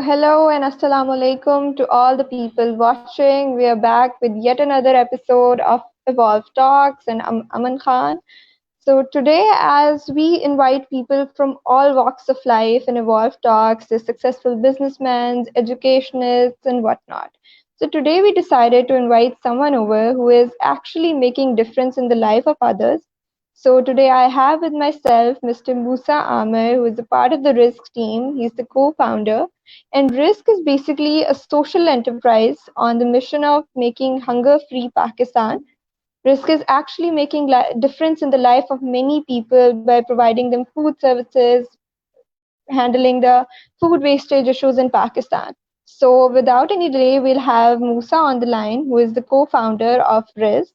Hello and assalamu alaikum to all the people watching. We are back with yet another episode of Evolve Talks, and I'm Aman Khan. So today, as we invite people from all walks of life in Evolve Talks, the successful businessmen, educationists, and whatnot. So today we decided to invite someone over who is actually making difference in the life of others. So today I have with myself Mr. Musa Aamir, who is a part of the Rizq team. He's the co-founder. And Rizq is basically a social enterprise on the mission of making hunger-free Pakistan. Rizq is actually making difference in the life of many people by providing them food services, handling the food wastage issues in Pakistan. So without any delay, we'll have Musa on the line, who is the co-founder of Rizq.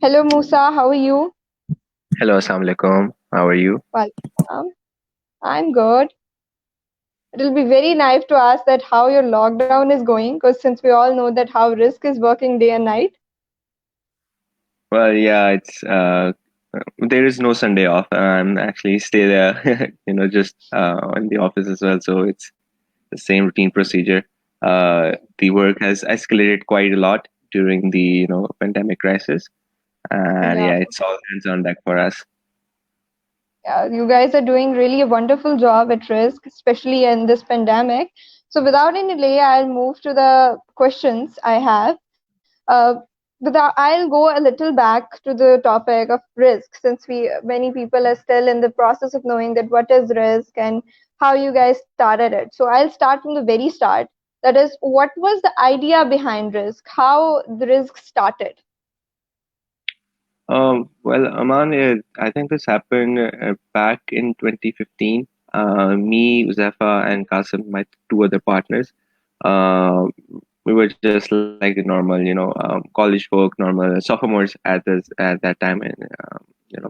Hello, Musa. How are you? Hello, Assalamu alaikum. How are you? Welcome. I'm good. It'll be very naive to ask that how your lockdown is going, because since we all know that how Rizq is working day and night. Well, yeah, it's there is no Sunday off. I'm actually stay there, just in the office as well. So it's the same routine procedure. The work has escalated quite a lot during the pandemic crisis, and Yeah, yeah, it's all hands on deck for us. yeah, you guys are doing really a wonderful job at Rizq, especially in this pandemic. So without any delay, I'll move to the questions I have. I'll go a little back to the topic of Rizq, since we many people are still in the process of knowing that what is Rizq and how you guys started it. So I'll start from the very start. That is, what was the idea behind Rizq? How the Rizq started? Well, Aman, I think this happened back in 2015. Me, Uzefa, and Qasim, my two other partners, uh, we were just like the normal, college folk, normal sophomores at that time, and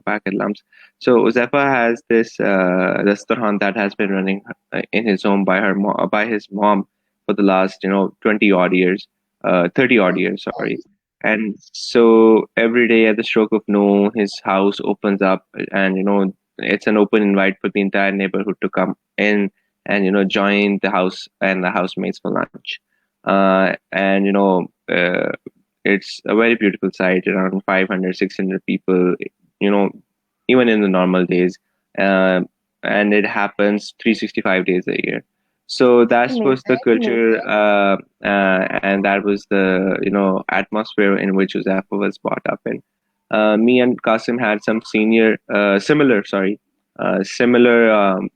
back at Lumps. So Uzefa has this restaurant that has been running in his home by his mom for the last 20 odd years, 30 odd years, sorry. And so every day at the stroke of no, his house opens up, and it's an open invite for the entire neighborhood to come in and join the house and the housemates for lunch. And it's a very beautiful sight, around 500, 600 people, you know, even in the normal days. Uh, and it happens 365 days a year. So that was the Amazing. culture, and that was the atmosphere in which Uzafa was brought up in. Me and Qasim had some similar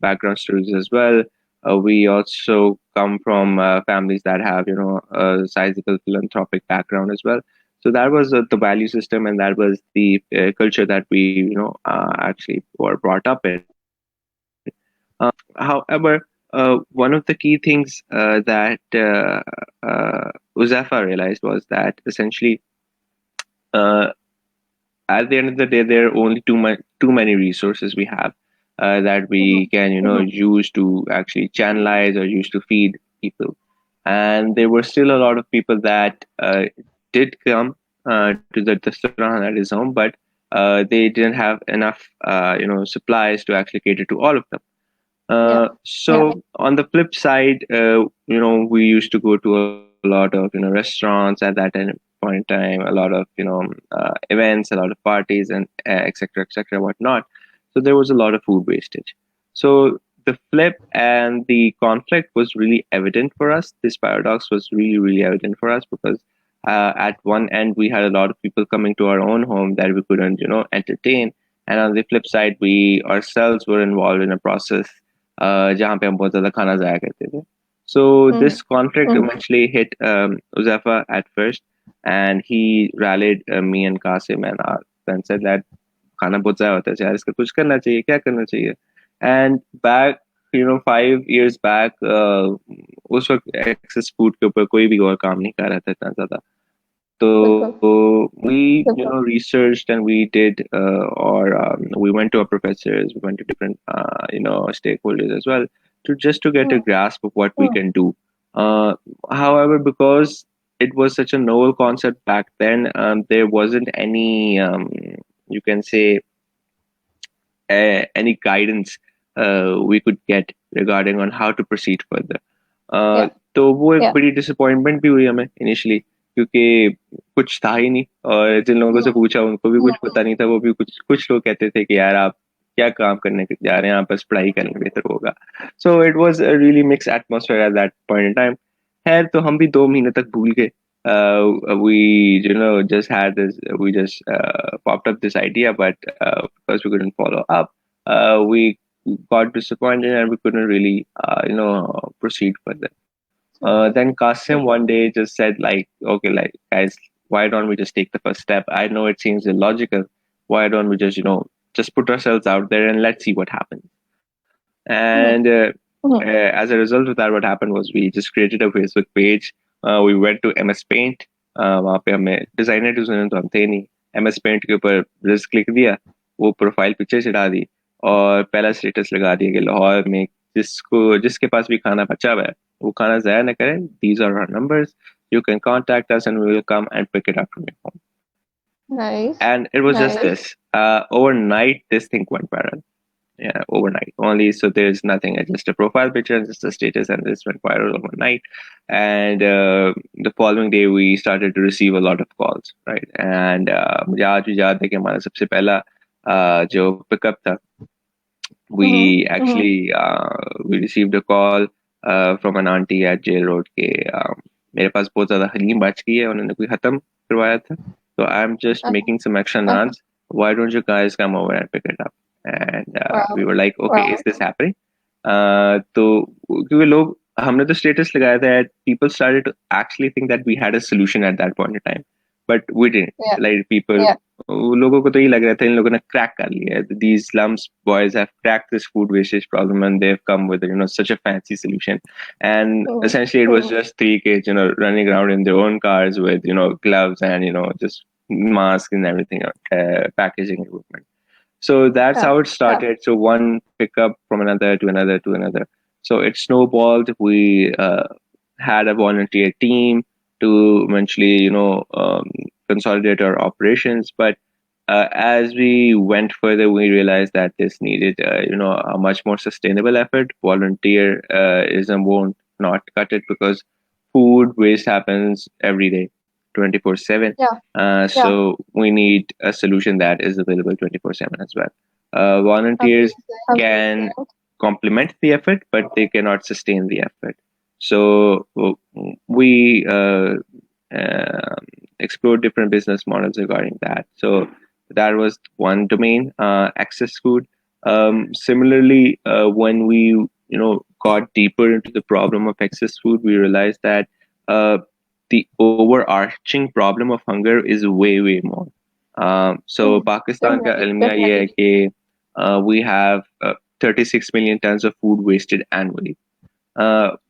background stories as well. We also come from families that have a sizable philanthropic background as well. So that was the value system, and that was the culture that we actually were brought up in. However, one of the key things that Uzafa realized was that essentially, uh, at the end of the day, there are only too many resources we have that we can use to actually channelize or use to feed people. And there were still a lot of people that did come to the restaurant at his home, but they didn't have enough supplies to actually cater to all of them. Yeah. So on the flip side, we used to go to a lot of restaurants at that point in time, a lot of events, a lot of parties, and etc., whatnot. So there was a lot of food wastage. So the flip and the conflict was really evident for us. This paradox was really evident for us because at one end we had a lot of people coming to our own home that we couldn't entertain, and on the flip side we ourselves were involved in a process जहाँ पे हम बहुत ज़्यादा खाना ज़ाया करते थे. So Mhm. this conflict eventually hit Uzafa at first, and he rallied me and Qasim and our friend said that खाना बहुत ज़ाया होता है यार इसका कुछ करना चाहिए क्या करना चाहिए. And back 5 years back, उस वक्त excess food के ऊपर कोई भी और काम नहीं कर रहा था इतना ज़्यादा. बिल्कुल. So we researched and we did or we went to our professors, we went to different stakeholders as well to get a grasp of what we can do. However, because it was such a novel concept back then, there wasn't any you can say any guidance we could get regarding on how to proceed further. Yeah. तो वो एक Yeah. बड़ी disappointment भी हुई हमें initially, क्योंकि कुछ था ही नहीं, और जिन लोगों से Mhm. पूछा उनको भी कुछ Mhm. पता नहीं था। वो भी कुछ कुछ लोग कहते थे कि यार आप क्या काम करने जा रहे हैं, आप बस पढ़ाई करेंगे बेहतर होगा। So it was a really mix atmosphere at that point in time. खैर, तो हम भी 2 महीने तक भूल गए। We just had this, we just popped up this idea, but because we couldn't follow up, we got disappointed and we couldn't really proceed further. Then Qasim one day just said like, okay, like guys, why don't we just take the first step? I know it seems illogical. Why don't we just just put ourselves out there and let's see what happens? And Mhm. Mhm. as a result of that, what happened was we just created a Facebook page. We went to MS Paint. वहाँ पे हमें designer designer तो हम थे नहीं। MS Paint के ऊपर risk लिख दिया, वो प्रोफाइल पिक्चर चढ़ा दी, और पहला स्टेटस लगा दिया कि लाहौर में जिसके पास भी खाना बचा हुआ है वो खाना ज़ाया न करें। These are our numbers. You can contact us and we will come and pick it up from your home. Nice. And it was just Nice. this. Overnight, this thing went viral. Yeah, overnight only. So there's nothing, just a profile picture and just a status, and this went viral overnight. And the following day, we started to receive a lot of calls, right? And मुझे आज भी याद है कि हमारा सबसे पहला जो पिकअप था, Mhm. we Mhm. actually we received a call from an auntie at jail road के मेरे पास बहुत ज़्यादा हलीम बच गई है, उन्होंने कोई ख़त्म करवाया था, so I'm just Uh-huh. making some extra Uh-huh. naans. Why don't you guys come over and pick it up? And we Wow. were like, okay, Wow. is this happening? तो क्योंकि लोग हमने तो स्टेटस लगाया था, people started to actually think that we had a solution at that point in time, but we didn't. Yeah. Like people, Yeah. लोगों को तो ये लग रहा था इन लोगों ने क्रैक कर लिया है, these slums boys have cracked this food wastage problem and they've come with such a fancy solution. And Mhm. essentially it was Mhm. just three kids running around in their own cars with gloves and just masks and everything, packaging equipment. So that's Yeah. how it Yeah. started. So one pickup from another to another to another. So it snowballed. We had a volunteer team to eventually, consolidate our operations. But as we went further, we realized that this needed, a much more sustainable effort. Volunteerism won't not cut it, because food waste happens every day, 24/7. Yeah. Yeah. So we need a solution that is available 24/7 as well. Volunteers Amazing. can complement the effort, but they cannot sustain the effort. So we uh, explored different business models regarding that. So that was one domain, access food. Similarly, when we got deeper into the problem of excess food, we realized that the overarching problem of hunger is way more. So Mhm. Pakistan ka Definitely. almiya ye hai Definitely. कि we have 36 million tons of food wasted annually.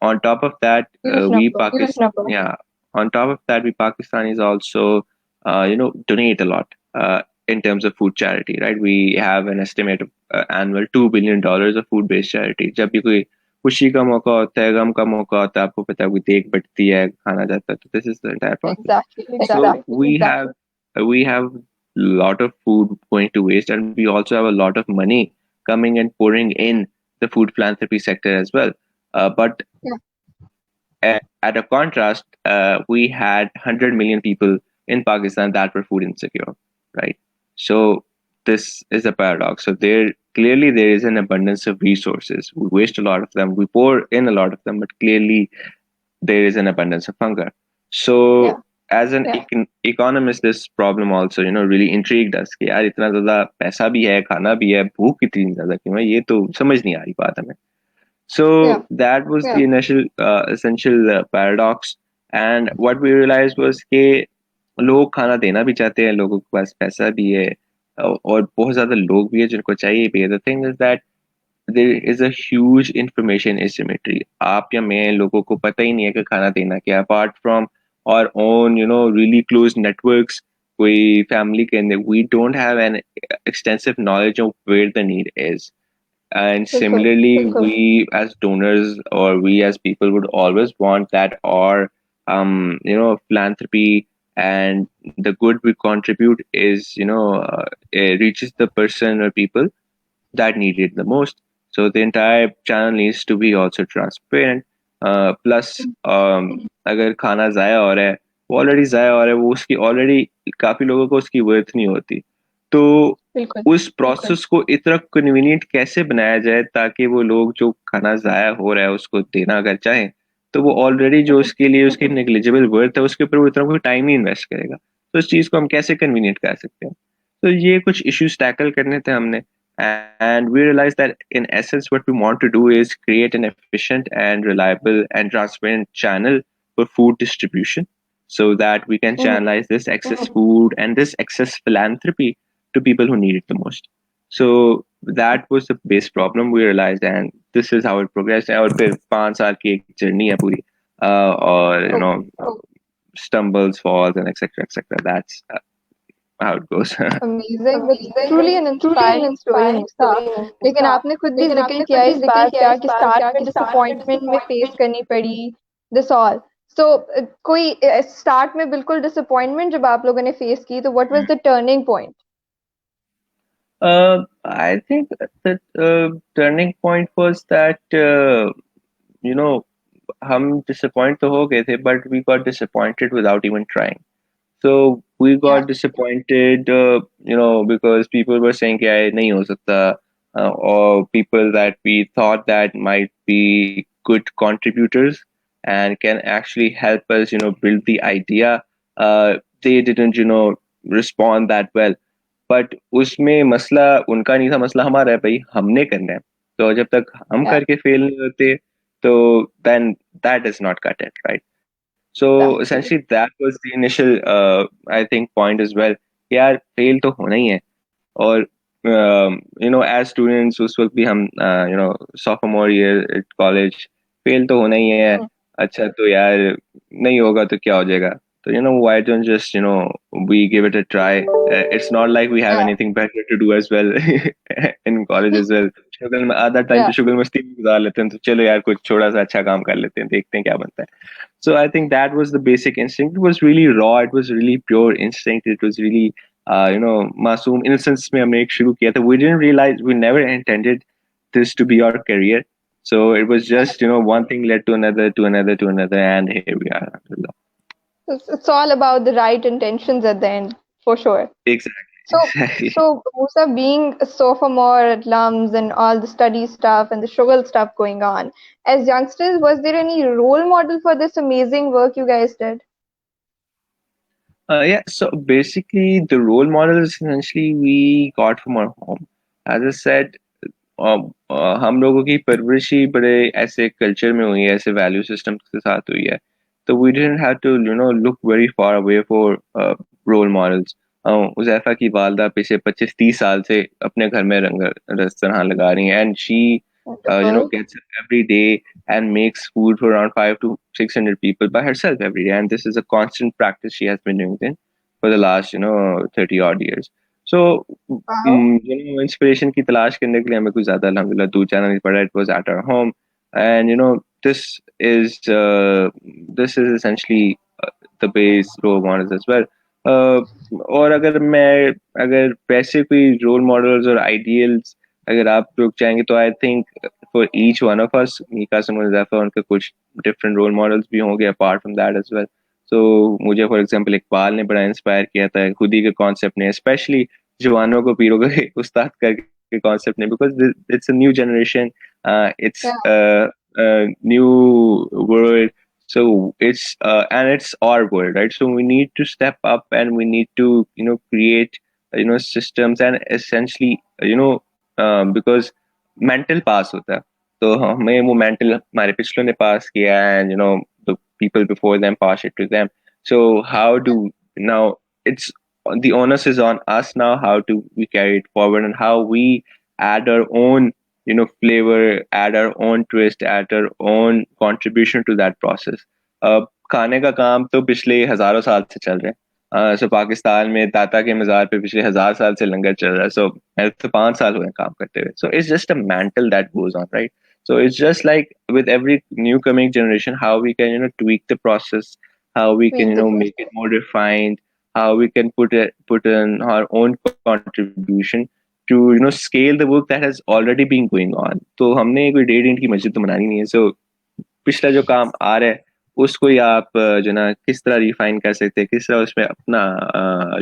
On top of that, Huge we number. Pakistan, Huge number. yeah. On top of that, we Pakistanis also, donate a lot in terms of food charity, right? We have an estimate of annual $2 billion of food-based charity. जब भी कोई खुशी का मौका होता है, गम का मौका होता है, आपको पता है कोई देख बटती है, खाना जाता है, तो this is the entire process. Exactly. So Exactly. we have lot of food going to waste, and we also have a lot of money coming and pouring in the food philanthropy sector as well. But Yeah. at a contrast, we had 100 million people in Pakistan that were food insecure, right? So this is a paradox. So there is an abundance of resources. We waste a lot of them. We pour in a lot of them, but clearly there is an abundance of hunger. Yeah. So as an Yeah. economist, this problem also really intrigued us कि यार इतना ज़्यादा पैसा भी है, खाना भी है, भूख कितनी ज़्यादा क्यों है, ये तो समझ नहीं आ रही बात हमें. Yeah. So that was the initial essential paradox. And what we realized was कि लोग खाना देना भी चाहते हैं, लोगों के पास पैसा भी है, और बहुत ज़्यादा लोग भी है जिनको चाहिए भी है. The thing is that there is a huge information asymmetry. आप या मैं लोगों को पता ही नहीं है कि खाना देना क्या. Apart from our own, really close networks, कोई family के अंदर, we don't have an extensive knowledge of where the need is. And बिल्कुल. similarly, बिल्कुल. we as donors, or we as people, would always want that our philanthropy and the good we contribute is reaches the person or people that need it the most. So the entire channel needs to be also transparent. Plus अगर खाना ज़ाया हो रहा है, वो already ज़ाया हो रहा है, वो उसकी ऑलरेडी काफ़ी लोगों को उसकी वर्थ नहीं होती। तो बिल्कुल। उस प्रोसेस को इतना कन्वीनियंट कैसे बनाया जाए ताकि वो लोग जो खाना ज़ाया हो रहा है उसको देना अगर चाहें, तो वो ऑलरेडी जो उसके लिए उसकी नेग्लिजिबल वर्थ है उसके ऊपर वो इतना कोई टाइम नहीं इन्वेस्ट करेगा। तो इस चीज़ को हम कैसे कन्वीनियंट कर सकते हैं? तो ये कुछ इश्यूज टैकल करने थे हमने, and we realized that in essence what we want to do is create an efficient and reliable and transparent channel for food distribution so that we can Mhm. channelize this excess food and this excess philanthropy to people who need it the most. So that was the base problem we realized, and this is how it progressed. और फिर 5 साल की एक journey है पूरी, और Oh, stumbles, falls, and etc etc. That's how it goes. amazing. That's truly an inspiring story, Musa. लेकिन आपने खुद भी जिक्र किया इस बात का कि स्टार्ट में डिसअपॉइंटमेंट में फेस करनी पड़ी, दिस ऑल। सो कोई स्टार्ट में बिल्कुल डिसअपॉइंटमेंट जब आप लोगों ने फेस की, तो what was the turning point? I think the turning point was that you know हम disappoint तो हो गए थे, but we got disappointed without even trying. So we Yeah. got disappointed, because people were saying कि यार नहीं हो सकता, or people that we thought that might be good contributors and can actually help us, build the idea. They didn't, respond that well. But उसमें मसला उनका नहीं था, मसला हमारा है भाई, हमने करना है। तो जब तक हम Yeah, करके फेल नहीं होते, तो then that is not cut it, right? So that's true. Essentially that was the initial I think point as well, यार फेल तो होना ही है। और एज स्टूडेंट्स उस वक्त भी हम sophomore year at college, fail तो होना ही है। Hmm. अच्छा तो यार नहीं होगा तो क्या हो जाएगा? तो why don't just we give it a try. It's not like we have Yeah. anything better to do as well in college as well. शुगल में आधा टाइम Yeah. तो शुगल मस्ती में गुजार लेते हैं, तो चलो यार कुछ छोटा सा अच्छा काम कर लेते हैं, देखते हैं क्या बनता है। So I think that was the basic instinct. It was really raw. It was really pure instinct. It was really, मासूम innocence में हमने एक शुरू किया था. We didn't realize, we never intended this to be our career. So it was just, one thing led to another, to another, to another, and here we are. Alhamdulillah. It's all about the right intentions at the end, for sure. Exactly, So, exactly. so Musa, being a sophomore at LUMS and all the study stuff and the struggle stuff going on, as youngsters, was there any role model for this amazing work you guys did? Yeah, so basically, the role models essentially we got from our home. As I said, हम लोगों की परवरिश ही बड़े ऐसे culture में हुई है, ऐसे वैल्यू सिस्टम के साथ हुई है। तो we didn't have to look very far away for role models. Uzaifa की वालदा पिछले 25-30 साल से अपने घर में रंग रस्तरहान लगा रही हैं, and she Wonderful. gets up every day and makes food for around 500 to 600 people by herself every day, and this is a constant practice she has been doing it for the last 30 odd years. So Wow. Inspiration की तलाश करने के लिए हमें कुछ ज्यादा अल्हम्दुलिल्लाह दूर जाना नहीं पड़ा. It was at our home, and this is this is essentially the base role models as well. और अगर वैसे कोई रोल मॉडल्स और आइडियल्स अगर आप लोग चाहेंगे, तो I think for each one of us, Mika से मुज़फ़्फ़र, उनके कुछ डिफरेंट रोल मॉडल्स भी होंगे apart from that as well. So मुझे फॉर एग्जांपल इकबाल ने बड़ा इंस्पायर किया था, खुदी के कॉन्सेप्ट ने, स्पेशली जवानों को पीरों के उस्ताद करके कॉन्सेप्ट ने, because it's a new generation, Yeah. It's new world. So it's our world, right? So we need to step up and we need to create systems, and essentially because mental pass hota hai, तो हमें वो mental हमारे पिछलों ने pass किया, and the people before them pass it to them. So how do now, it's the onus is on us now, how do we carry it forward, and how we add our own flavor, add our own twist, add our own contribution to that process. खाने का काम तो पिछले हजारों साल से चल रहे हैं. सो पाकिस्तान में दाता के मज़ार पे पिछले 1000 साल से लंगर चल रहा है. सो मैं तो 5 साल हुए हैं काम करते हुए. So it's just a mantle that goes on, right? So it's just like with every new coming generation, how we can tweak the process, how we can Tweak the make process. it more refined, how we can put in our own contribution to scale the work that has already been going on. तो हमने कोई 1.5 ईंट की मस्जिद तो बनानी नहीं है. So पिछला जो काम आ रहा है उसको ही आप जो ना किस तरह रिफाइन कर सकते हैं, किस तरह उसमें अपना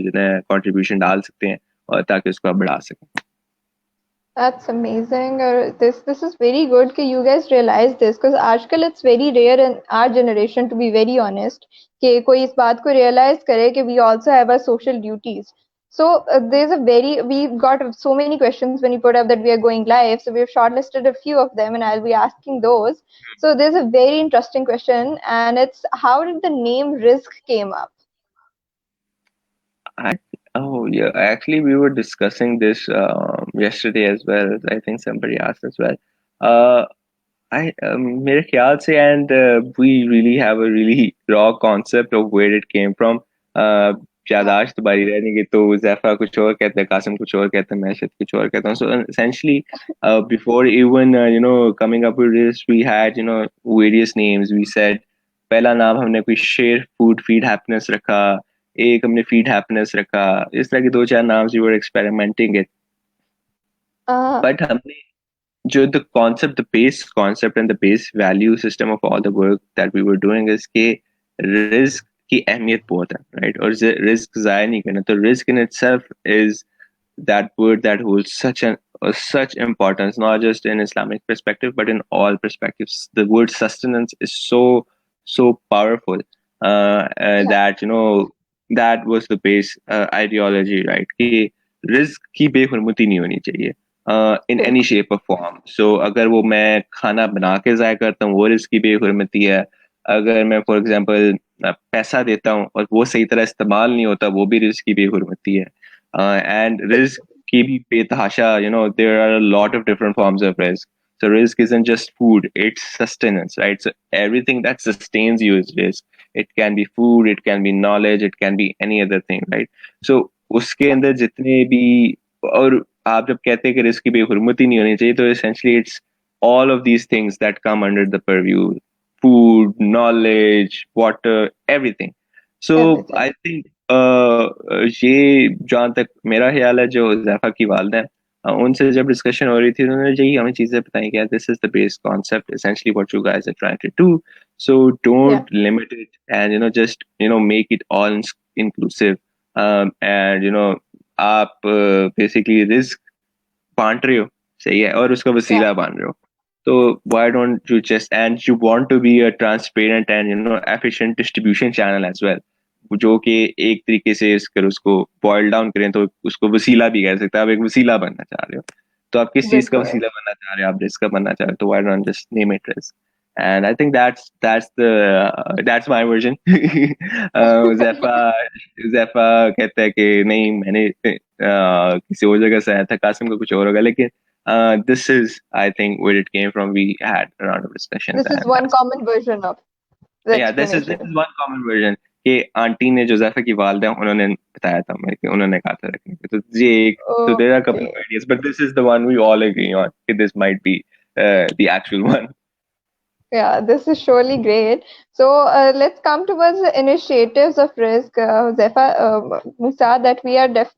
जो है कंट्रीब्यूशन डाल सकते हैं और ताकि उसको आप बढ़ा सकें. That's amazing. This is very good that you guys realize this because आजकल it's very rare in our generation, to be very honest, कि कोई इस बात को realize करे कि we also have our social duties. So there's a very we've got so many questions when you put up that we are going live. So we've shortlisted a few of them, and I'll be asking those. So there's a very interesting question, and it's how did the name Risk came up? I, oh yeah, actually we were discussing this yesterday as well. I think somebody asked as well. Uh, मेरे ख्याल से and we really have a really raw concept of where it came from. Yeah. यादाश्त तुम्हारी रहने की तो जैफा कुछ और कहते हैं, कासिम कुछ और कहते हैं, मैं शायद कुछ और कहता हूँ. So essentially, before even coming up with this, we had various names. We said पहला नाम हमने कोई शेर फूड फीड हैप्पीनेस रखा, एक हमने फीड हैप्पीनेस रखा. इस तरह के दो चार नाम्स we were experimenting it. Uh, But हमने जो the concept, the base concept and the base value system of all the work that we were doing is कि risk की अहमियत बहुत है, right? और risk ज़ाया नहीं करना. तो risk in itself is that word that holds such importance, not just in Islamic perspective, but in all perspectives. The word sustenance is so powerful yeah. that that was the base ideology, right? कि risk की बेहुरमती नहीं होनी चाहिए in any बिल्कुल. shape or form. So अगर वो मैं खाना बना के ज़ाया करता हूँ वो रिस्क की बेहुरमती है. अगर मैं फॉर एग्जांपल पैसा देता हूँ और वो सही तरह इस्तेमाल नहीं होता वो भी रिस्क की बेहुरमती है. And risk ki bhi betahasha, there are a lot of different forms of risk. So risk isn't just food, it's sustenance, right? So everything that sustains you is risk. It can be food, it can be knowledge, it can be any other thing, right? So उसके अंदर जितने भी और आप जब कहते हैं कि रिस्क की बेहुरमती नहीं होनी चाहिए तो essentially it's all of these things that come under the purview: food, knowledge, water, everything. So Everything. I think ये जहाँ तक मेरा ख्याल है जो जैफा की वालदा है उनसे जब डिस्कशन हो रही थी उन्होंने यही हमें चीजें बताई कि this is the base concept essentially what you guys are trying to do. So Yeah. Don't limit it and just make it all inclusive. And आप बेसिकली रिस्क बांट रहे हो, सही है, और उसका Yeah. वसीला बांट रहे हो. तो why don't you just and you want to be a transparent and efficient distribution channel as well, जो कि एक तरीके से अगर उसको बॉयल डाउन करें तो उसको वसीला भी कह सकते हैं. आप एक वसीला बनना चाह रहे हो तो आप किस चीज का बिल्कुल. वसीला बनना चाह रहे हो, आप रिस्क का बनना चाह रहे हो तो why not just name it risk. And I think that's my version. Zepha Zepha कहता है कि नहीं मैंने किसी और जगह से आया था, कासिम का कुछ और होगा, लेकिन this is I think where it came from. We had a lot of discussions This is and one that's common version of the yeah, this is explanation. one common version कि आंटी ने Josefa की वालदा उन्होंने बताया था हमें कि उन्होंने कहा था रखने के, तो ये एक, so there are a couple Okay. of ideas but this is the one we all agree on कि this might be the actual one. Yeah, this is surely great. So let's come towards the initiatives of Risk, Zefa, Musa, that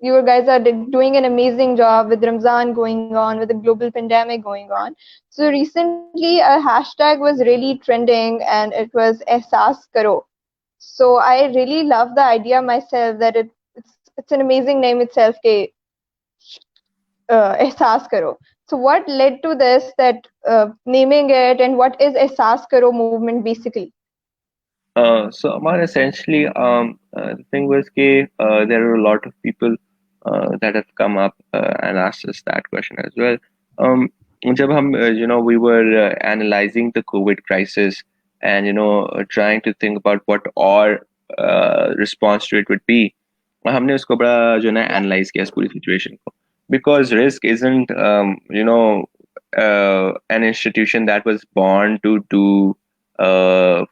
you guys are doing an amazing job with Ramzan going on, with the global pandemic going on. So recently, a hashtag was really trending, and it was "Ehsaas Karo." So I really love the idea myself that it's an amazing name itself. Ke एहसास करो. So what led to this, that naming it, and what is एहसास करो movement basically? So Amar, essentially, the thing was that there are a lot of people that have come up and asked us that question as well. Um, जब हम, we were analyzing the COVID crisis and trying to think about what our response to it would be, हमने उसको बड़ा जो ना Yeah, analyze किया इस पूरी situation को, because risk isn't an institution that was born to do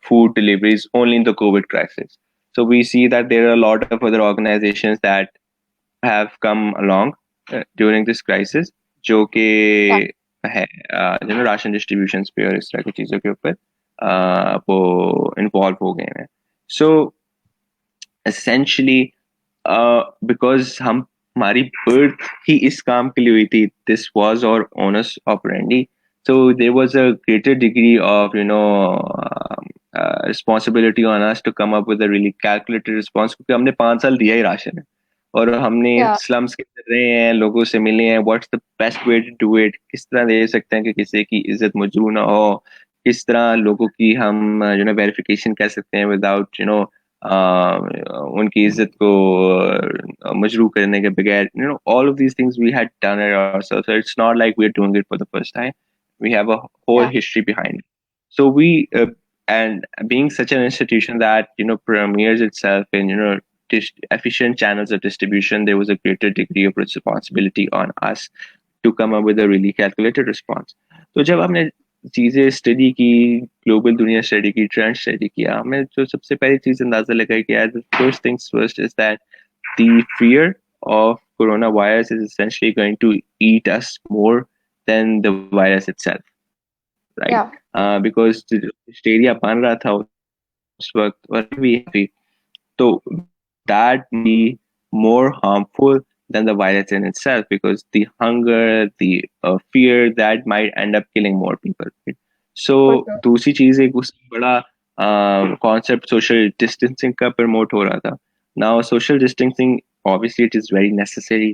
food deliveries only in the COVID crisis. So we see that there are a lot of other organizations that have come along during this crisis, जो yeah, कि है ration distribution पे और इस तरह की चीज़ों के ऊपर वो इन्वॉल्व हो गए हैं. सो essentially because हमारी birth ही इस काम के लिए हुई थी, this was our onus operandi. So there was a greater degree of responsibility on us to come up with a really calculated response, क्योंकि हमने 5 साल दिया ही राशन है और हमने Yeah. स्लम्स के अंदर रहे हैं, लोगों से मिले हैं, what's the best way to do it, किस तरह दे सकते हैं कि किसी की इज्जत मजरूह ना हो, किस तरह लोगों की हम वेरिफिकेशन कर सकते हैं विदाउट उनकी इज्जत को मजरूह करने के बगैर, all of these things we had done it ourselves, so it's not like we're doing it for the first time. We have a whole Yeah. history behind it. So we and being such an institution that premieres itself in efficient channels of distribution, there was a greater degree of responsibility on us to come up with a really calculated response. तो जब हमने चीजें study की, global दुनिया study की, trend study किया, हमें जो सबसे पहली चीज अंदाजा लगा कि यार first things first is that the fear of coronavirus is essentially going to eat us more than the virus itself, right? Yeah. Because hysteria बन रहा था उस वक्त और अभी भी है काफी, so that might be more harmful than the virus in itself, because the hunger, the fear, that might end up killing more people. Right? For So sure. दूसरी चीज एक उससे बड़ा concept social distancing का promote हो रहा था. Now social distancing, obviously it is very necessary,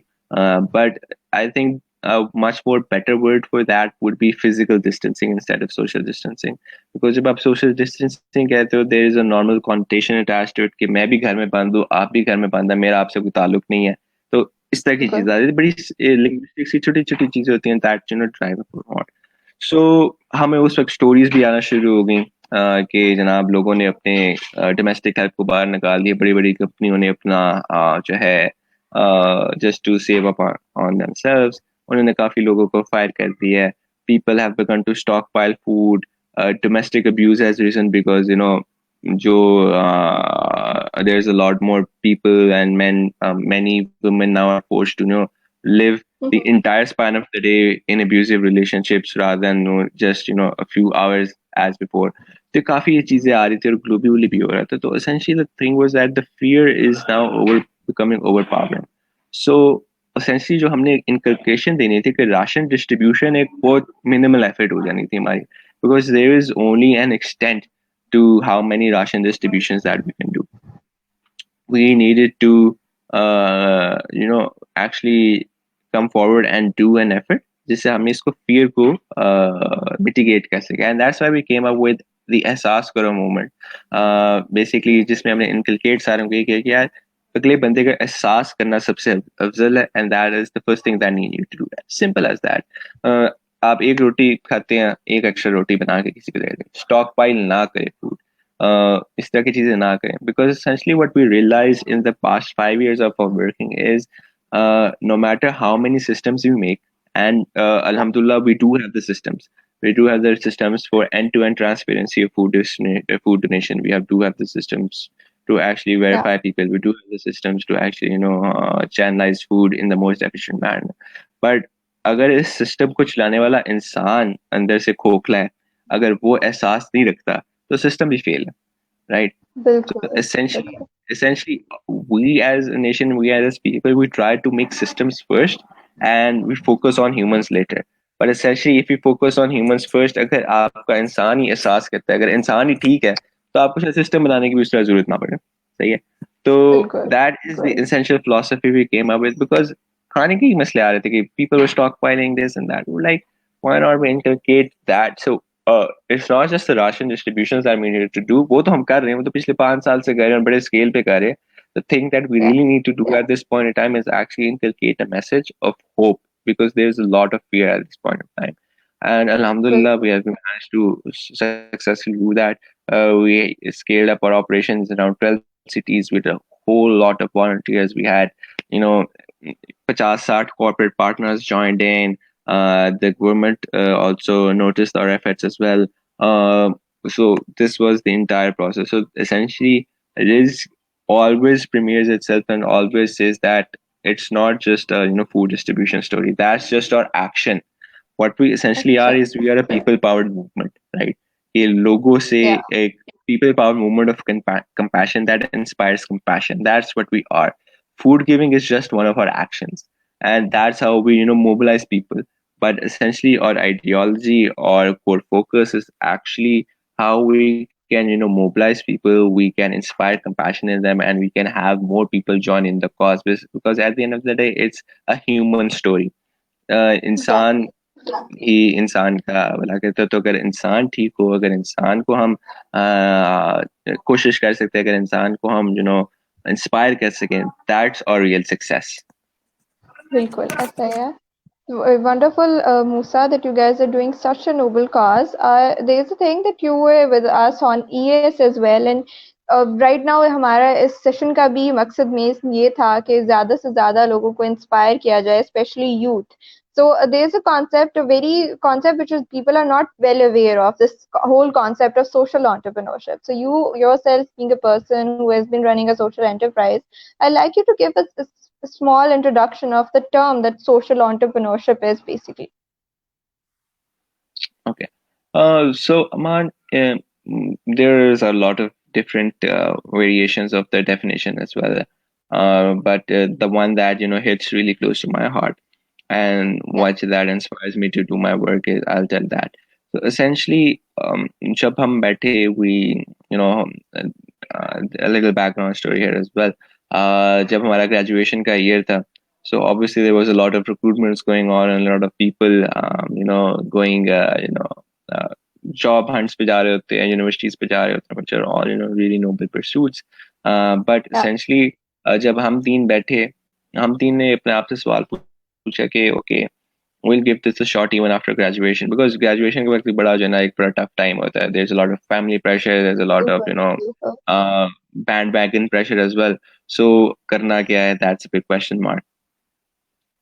but I think a much more better word for that would be physical distancing instead of social distancing. Because जब आप social distancing कहते हो, there is a normal connotation attached to it कि मैं भी घर में बंद हूँ, आप भी घर में बंद है, मेरा आपसे कोई ताल्लुक नहीं है. तो इस तरह की बिल्कुल. चीजें बड़ी लिंग्विस्टिक सी छोटी छोटी चीजें होती हैं दैट ड्राइव अप. सो हमें उस वक्त स्टोरीज भी आना शुरू हो गई कि जनाब लोगों ने अपने डोमेस्टिक हेल्प को बाहर निकाल दिया, बड़ी बड़ी कंपनियों ने अपना जो है just to save up on themselves, उन्होंने काफी लोगों को फायर कर दिया है. People have begun to stockpile food. Domestic abuse has risen because जो there's a lot more people and many women now are forced to live the Mhm. entire span of the day in abusive relationships rather than just a few hours as before. तो काफी ये चीजें आ रही थी और globally भी हो रहा था. तो essentially the thing was that the fear is now becoming overpowering. So essentially जो हमने inculcation देनी थी कि राशन डिस्ट्रीब्यूशन एक बहुत मिनिमल एफर्ट हो जानी थी हमारी, because there is only an extent to how many ration distributions that we can do. We needed to actually come forward and do an effort जिससे हम इसको fear को mitigate कर सके, and that's why we came up with the एहसास करो movement. Basically जिसमें हमने inculcate सारों को ये किया कि यार अगले बंदे का एहसास करना सबसे अफजल है, and that is the first thing that you need to do. Simple as that. आप एक रोटी खाते हैं, एक एक्स्ट्रा रोटी बना के किसी को दे दें, स्टॉक पाइल ना करें फूड, इस तरह की चीजें ना करें, because essentially what we realized in the past 5 years of our working is no matter how many systems you make, and Yeah. alhamdulillah we do have the systems for end-to-end transparency of food donation. We do have the systems to actually Yeah. verify people. We do have the systems to actually channelize food in the most efficient manner. But अगर इस system को चलाने वाला इंसान अंदर से खोखला है, अगर वो एहसास नहीं रखता, तो सिस्टम भी फेल है, right? So बिल्कुल. बिल्कुल. essentially, we as a nation, we as people, we try to make systems first, and we focus on humans later. But essentially, if you focus on humans first, अगर आपका इंसान ही एहसास करता है, अगर इंसान ही ठीक है, तो आपको शायद सिस्टम बनाने की भी उसका जरूरत ना पड़े. सही है. तो बिल्कुल. that is the essential philosophy we came up with, because खाने के ही मसले आ रहे थे कि people were stockpiling this and that. We're like, why not we inculcate that? So it's not just the ration distributions that we needed to do. वो तो हम कर रहे हैं, वो तो पिछले 5 साल से कर रहे हैं, बड़े स्केल पे कर रहे हैं. The thing that we Yeah. really need to do at this point in time is actually inculcate a message of hope, because there's a lot of fear at this point of time. And Alhamdulillah, we बिल्कुल. have managed to successfully do that. We scaled up our operations in around 12 cities with a whole lot of volunteers. We had, you know, 50-60 corporate partners joined in. The government also noticed our efforts as well. So this was the entire process. So essentially, Riz always premieres itself and always says that it's not just a food distribution story. That's just our action. What we essentially are अच्छा. is we are a people powered movement, right? A logo Yeah. say a people powered movement of compassion that inspires compassion. That's what we are. Food giving is just one of our actions, and that's how we mobilize people. but essentially our ideology or core focus is actually how we can mobilize people, we can inspire compassion in them, and we can have more people join in the cause, because at the end of the day it's a human story. इंसान Exactly. ही इंसान का भला करता है, तो अगर इंसान ठीक हो, अगर इंसान को हम कोशिश कर सकते हैं, अगर इंसान को हम इंस्पायर कर सकें, दैट्स और रियल सक्सेस. बिल्कुल ऐसा ही है. Wonderful, Musa, that you guys are doing such a noble cause. There's a thing that you were with us on ES as well, and right now हमारा इस सेशन का भी मकसद में ये था कि ज़्यादा से ज़्यादा लोगों को इंस्पायर किया जाए, especially youth. So there's a concept, a very concept which is people are not well aware of, this whole concept of social entrepreneurship. So you yourself being a person who has been running a social enterprise, I'd like you to give us a small introduction of the term that social entrepreneurship is basically. Okay. So, Aman, there's a lot of different variations of the definition as well. But the one that hits really close to my heart and Yeah, what that inspires me to do my work is, I'll tell that. So essentially, जब हम बैठे, we a little background story here as well. जब हमारा graduation का year था, so obviously there was a lot of recruitments going on and a lot of people, going, uh, job hunts पे जा रहे होते हैं, universities पे जा रहे होते हैं, which are all, really noble pursuits. But yeah, essentially, जब हम तीन बैठे, हम तीन ने अपने आप से सवाल पूछा कि okay, we'll give this a shot even after graduation, because graduation के वक्त भी बड़ा जो है ना, एक बड़ा tough time होता है. There's a lot of family pressure, there's a lot of super, super. bandwagon pressure as well. So करना क्या है, that's a big question mark.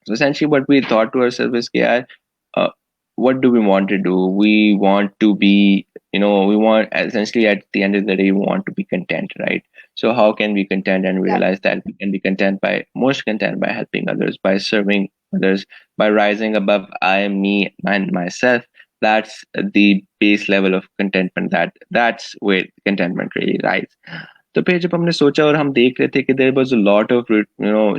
So essentially, what we thought to ourselves is, yeah, uh, what do we want to do? We want to be, we want, essentially at the end of the day, we want to be content, right? So how can we content? And we Yeah, realize that we can be content by, most content by helping others, by serving others, by rising above I, me, and myself. That's the base level of contentment. That's where contentment really lies. तो फिर जब हमने सोचा और हम देख रहे थे कि there was a lot of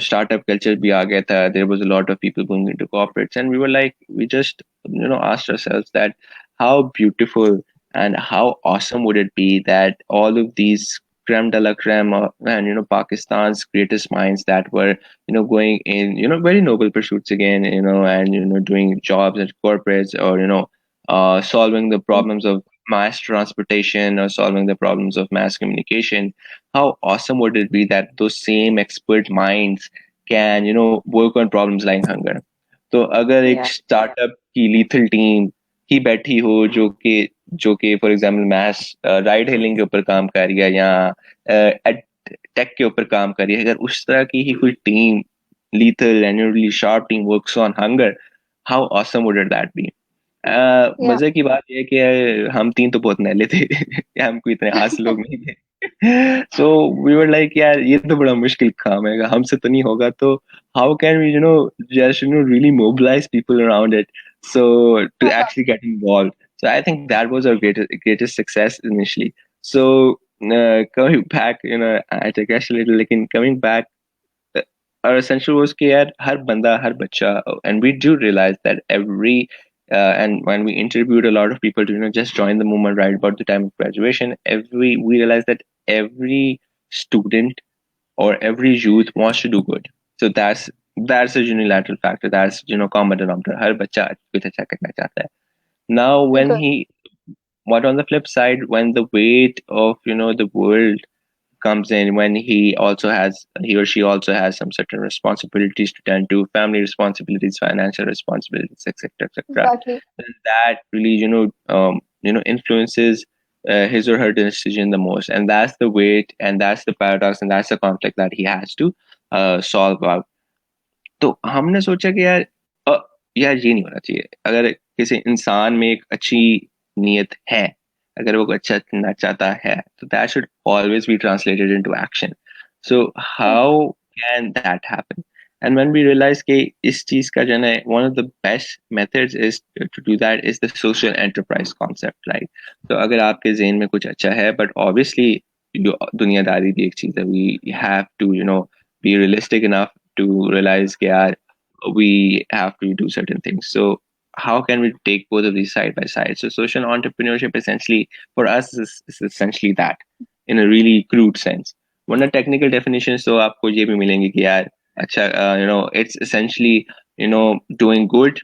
startup culture भी आ गया था, there was a lot of people going into corporates, and we were like, we just asked ourselves that how beautiful and how awesome would it be that all of these creme de la creme and Pakistan's greatest minds that were going in very noble pursuits again, and doing jobs at corporates, or solving the problems of mass transportation, or solving the problems of mass communication. How awesome would it be that those same expert minds can work on problems like hunger? तो अगर एक yeah, startup की lethal team ही बैठी हो, जो कि for example mass ride hailing के ऊपर काम कर रही है, या टेक के ऊपर काम कर रही है, अगर उस तरह की ही कोई team, lethal and really sharp team works on hunger, how awesome would that be? yeah. मजे की बात यह है कि हम तीन तो बहुत नैले थे हम कोई इतने खास लोग नहीं थे. सो वी वर लाइक, यार ये तो बड़ा मुश्किल काम है, हमसे तो नहीं होगा, तो how can we just really mobilize people around it, so to actually get involved. So I think that was our greatest success initially. So coming back, I digress a little, like in coming back, our essential was कि यार हर बंदा, हर बच्चा, and we do realize that and when we interviewed a lot of people to just join the movement right about the time of graduation, we realized that every student or every youth wants to do good. So that's a unilateral factor. That's common denominator. हर बच्चा कुछ अच्छा करना चाहता है. Now when Because he, what on the flip side, when the weight of the world comes in, when he or she also has some certain responsibilities to tend to, family responsibilities, financial responsibilities, etc., etc., exactly, then that really influences his or her decision the most, and that's the weight, and that's the paradox, and that's the conflict that he has to solve out. तो हमने सोचा कि अ, यार ये नहीं होना चाहिए. अगर किसी इंसान में एक अच्छी नीयत है, अगर वो अच्छा करना चाहता है, तो that should always be translated into action. So how can that happen? And when we realize कि इस चीज का जो है, one of the best methods is to do that is the social enterprise concept, right? तो अगर आपके ज़हन में कुछ अच्छा है, but obviously दुनियादारी भी एक चीज है. We have to be realistic enough to realize that we have to do certain things. So how can we take both of these side by side? So social entrepreneurship essentially for us is essentially that in a really crude sense. वरना technical definitions तो आपको ये भी मिलेंगे कि यार अच्छा it's essentially doing good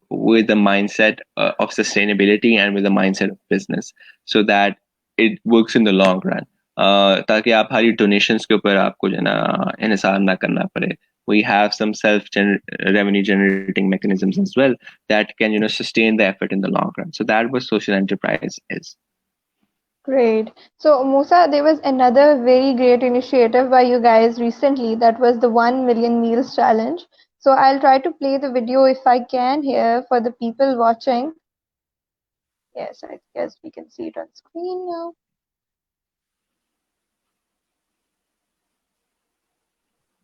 with the mindset of sustainability and with the mindset of business so that it works in the long run. ताकि आप हरी donations के ऊपर आपको जो है ना इन्हिसार ना करना पड़े. We have some revenue generating mechanisms as well that can sustain the effort in the long run. So that was social enterprise is. Great. So, Musa, there was another very great initiative by you guys recently that was the 1 million meals challenge. So, I'll try to play the video if I can here for the people watching. Yes, I guess we can see it on screen now.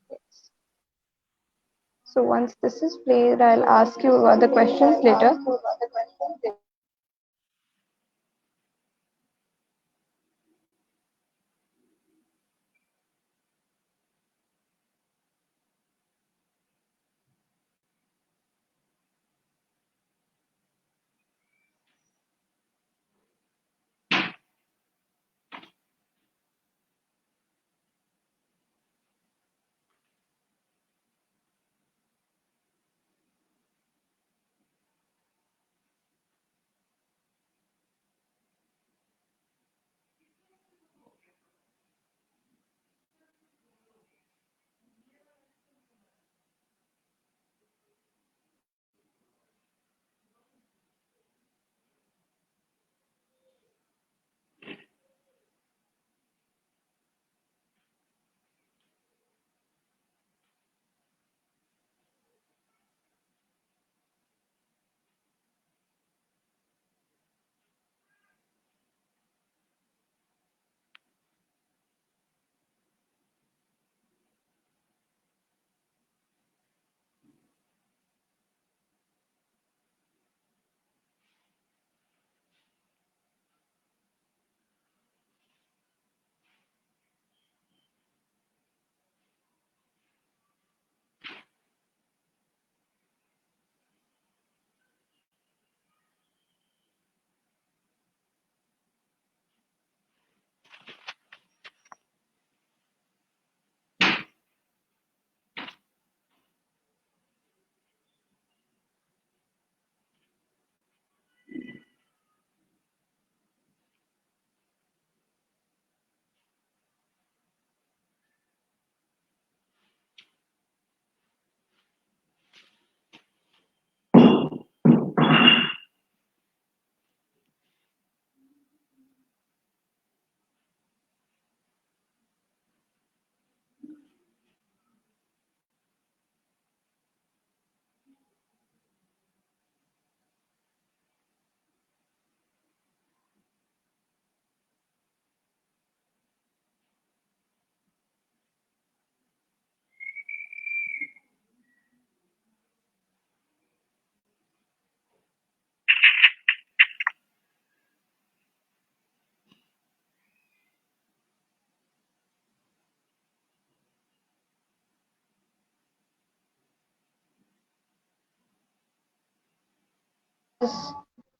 Yes. So, once this is played, I'll ask you other questions later.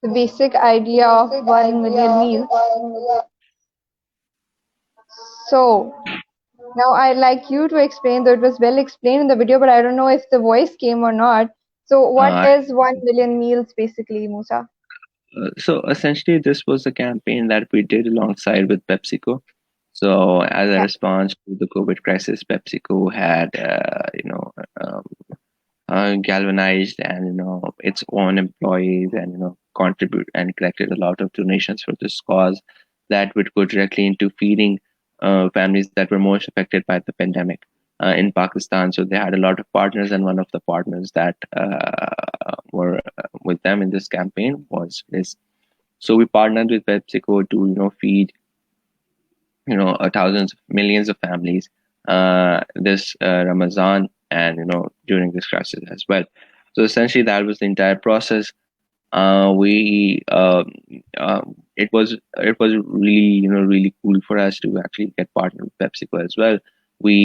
The basic idea of 1 million meals. So, now I'd like you to explain, though it was well explained in the video, but I don't know if the voice came or not. So, what Uh, is 1 million meals basically, Musa? so essentially, this was a campaign that we did alongside with PepsiCo. So as a Yeah. response to the COVID crisis, PepsiCo had galvanized and its own employees and contribute and collected a lot of donations for this cause that would go directly into feeding families that were most affected by the pandemic in Pakistan. So they had a lot of partners, and one of the partners that were with them in this campaign was Rizq. So we partnered with PepsiCo to feed thousands of millions of families this Ramadan and during this crisis as well. So essentially, that was the entire process. We it was really really cool for us to actually get partnered with PepsiCo as well. We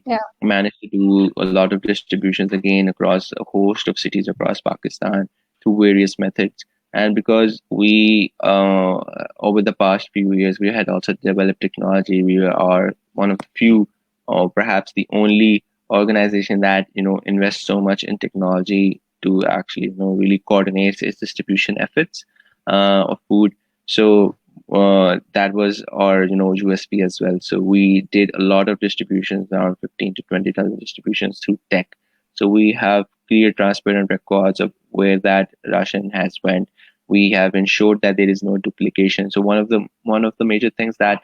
Yeah. managed to do a lot of distributions again across a host of cities across Pakistan through various methods. And because we, over the past few years, we had also developed technology. We are one of the few, or perhaps the only organization that invests so much in technology to actually really coordinate its distribution efforts of food. So that was our USP as well. So we did a lot of distributions, around 15 to 20,000 distributions through tech. So we have clear, transparent records of where that ration has went. We have ensured that there is no duplication. So one of the major things that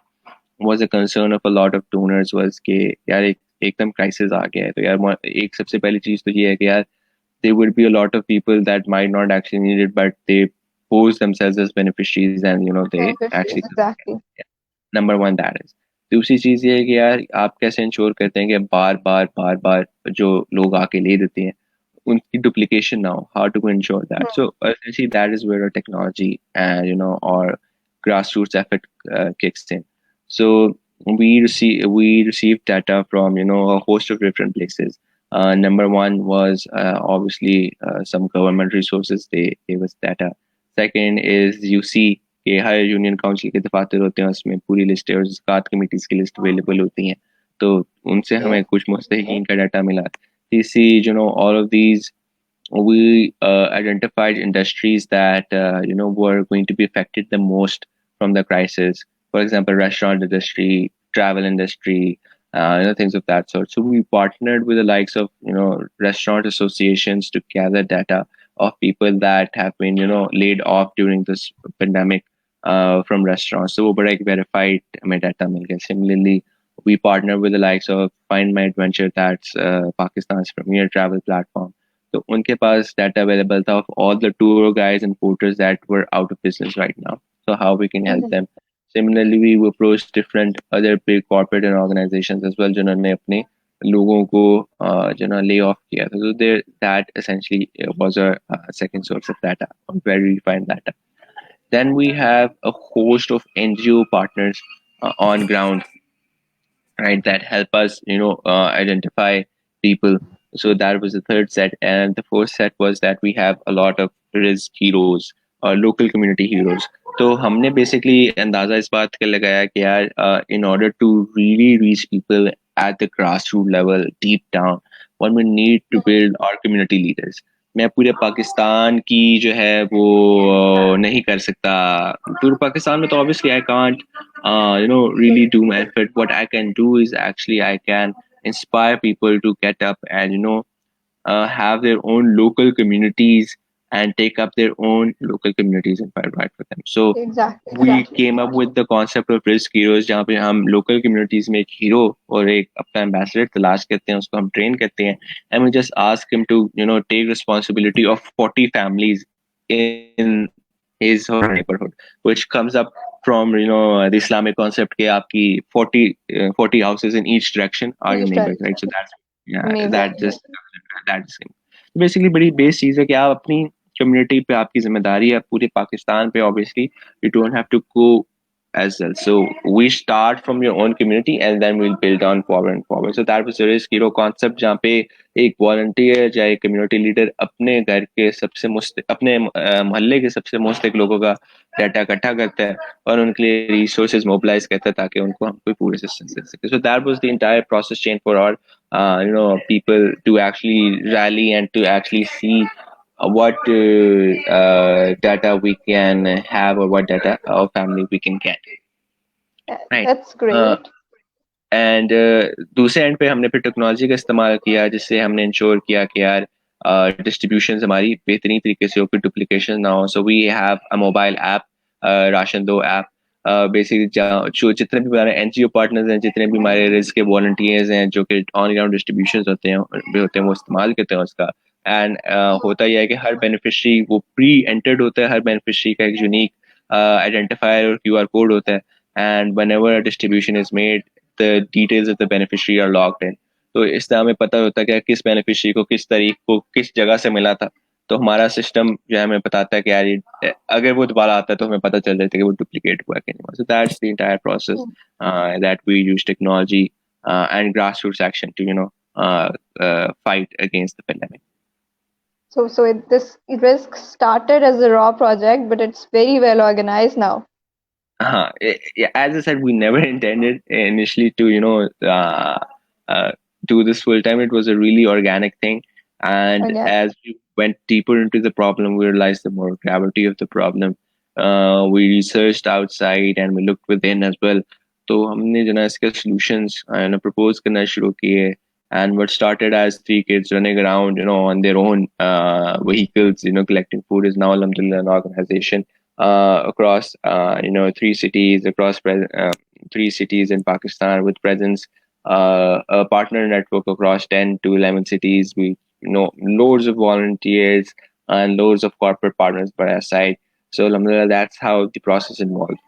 was a concern of a lot of donors was कि यार एकदम crisis आ गया है तो यार एक सबसे पहली चीज तो ये है कि यार there would be a lot of people that might not actually need it, but they pose themselves as beneficiaries, and they actually Beneficiaries, exactly. Number one that is. दूसरी चीज ये है कि यार आप कैसे इंश्योर करते हैं कि बार बार बार बार जो लोग आके ले देते हैं उनकी duplication now. How to ensure that? So essentially, that is where our technology and our grassroots effort kicks in. So we received data from a host of different places. Number one was obviously some government resources. They gave us data. Second is you see कि हर union council के दफातर होते हैं उसमें पूरी list है और ज़कात committees की लिस्ट अवेलेबल होती हैं तो उनसे हमें Okay. कुछ मुस्तहिकीन का डाटा मिला। TC, all of these, we identified industries that were going to be affected the most from the crisis. For example, restaurant industry, travel industry, things of that sort. So we partnered with the likes of restaurant associations to gather data of people that have been laid off during this pandemic from restaurants. So वो बड़ा एक verified हमें data मिल गया. Similarly, we partner with the likes of Find My Adventure, that's Pakistan's premier travel platform. So उनके पास data available था of all the tour guides and porters that were out of business right now. So how we can help Mhm. them. Similarly, we approached different other big corporate and organizations as well जिन्होंने अपने लोगों को lay off किया था. So there, that essentially was our second source of data, very refined data. Then we have a host of NGO partners on ground, right, that help us identify people. So that was the third set, and the fourth set was that we have a lot of Rizq heroes or local community heroes. तो हमने basically अंदाजा इस बात का लगाया कि यार in order to really reach people at the grassroots level deep down, one we need to build our community leaders. मैं पूरे पाकिस्तान की जो है वो नहीं कर सकता। पूरे पाकिस्तान में तो obviously I can't really do my effort. What I can do is actually I can inspire people to get up and have their own local communities and take up their own local communities and provide for them. So Exactly. we came up with the concept of Risk Heroes, जहाँ पे हम local communities में एक hero और एक अपना ambassador तलाश करते हैं, उसको हम train करते हैं, and we just ask him to take responsibility of 40 families in his or her neighborhood, which comes up from the Islamic concept के आपकी 40 houses in each direction are your Each neighbors, right? direction. So that's yeah, Amazing. that just that's basically बड़ी base चीज है कि आप अपनी community पे आपकी जिम्मेदारी है पूरे पाकिस्तान पे obviously you don't have to go as well. So we start from your own community and then we'll build on forward and forward. So that was the Risk Hero concept जहाँ पे एक volunteer या एक community leader अपने घर के सबसे अपने मोहल्ले के सबसे मुस्तक लोगों का डाटा इकट्ठा करता है और उनके लिए रिसोर्सेज मोबिलाइज करता है ताकि उनको हम कोई पूरी असिस्टेंस दे सके. So that was the entire process chain for our people to actually rally and to actually see what data we can have or what data our family we can get, right? That's uh, great. And दूसरे and पे हमने फिर technology का इस्तेमाल किया जिससे हमने ensure किया कि यार डिस्ट्रीब्यूशन हमारी बेहतरीन तरीके से हो, फिर डुप्लीकेशन ना हो. So we have a mobile app, ration दो ऐप. बेसिकली जो जितने भी हमारे एनजीओ पार्टनर्स हैं, जितने भी हमारे रिस्क के वॉलंटियर्स हैं जो कि ऑन ग्राउंड डिस्ट्रीब्यूशन होते हैं वो इस्तेमाल करते हैं उसका. एंड होता यह है कि हर बेनिफिशरी वो प्री एंटर्ड होता है, हर बेनिफिशरी का एक यूनिक आइडेंटिफायर और क्यूआर कोड होता है. And whenever a distribution is made, the details of the beneficiary are logged in. तो इससे हमें पता होता है कि किस बेनिफिशियरी को किस तारीख को किस जगह से मिला था. तो हमारा सिस्टम जो है हमें बताता है कि यार अगर वो दोबारा आता है तो हमें पता चल जाता है कि वो डुप्लीकेट हुआ कि नहीं. So that's the entire process that we use technology and grassroots action to fight against the pandemic. This risk started as a raw project, but it's very well organized now. Yeah, as I said, we never intended initially to, uh, do this full time. It was a really organic thing. And Okay. as we went deeper into the problem, we realized the more gravity of the problem. We researched outside and we looked within as well. तो हमने जो ना इसके solutions propose करना शुरू किए. And what started as three kids running around, on their own vehicles, collecting food is now, alhamdulillah, an organization across three cities in Pakistan with presence, a partner network across 10 to 11 cities. We loads of volunteers and loads of corporate partners by our side. So alhamdulillah, that's how the process involved.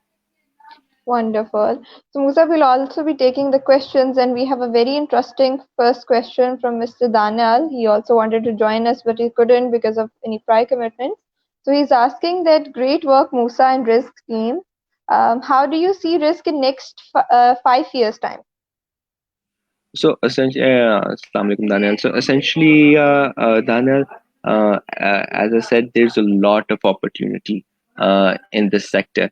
Wonderful. So, Musa will also be taking the questions, and we have a very interesting first question from Mr. Daniel. He also wanted to join us, but he couldn't because of any prior commitments. So, he's asking that great work, Musa and Risk team. How do you see Risk in next 5 years' time? So essentially, Assalamu alaikum, Daniel. So essentially, Daniel, as I said, there's a lot of opportunity in this sector,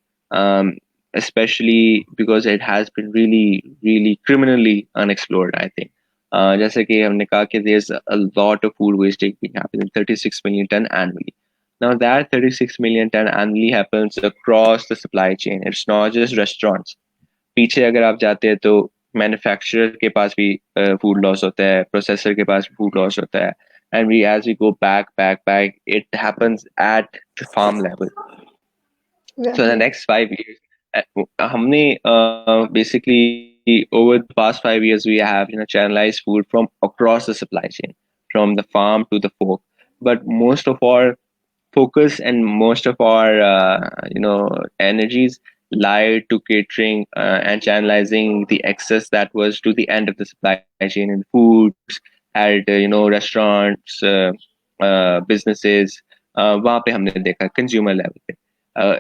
especially because it has been really, really criminally unexplored, I think. जैसे कि हमने कहा कि there's a lot of food wastage being happening, 36 million ton annually. Now that 36 million ton annually happens across the supply chain. It's not just restaurants. पीछे अगर आप जाते हैं तो मैन्युफैक्चरर के पास भी फूड लॉस होता है, प्रोसेसर के पास भी फूड लॉस होता है, and we as we go back it happens at the farm level. So in the Exactly. next 5 years, हमने basically over the past 5 years we have channelized food from across the supply chain, from the farm to the fork. But most of our focus and most of our energies lie to catering and channelizing the excess that was to the end of the supply chain in foods, at restaurants, businesses. वहाँ पे हमने देखा consumer level पे.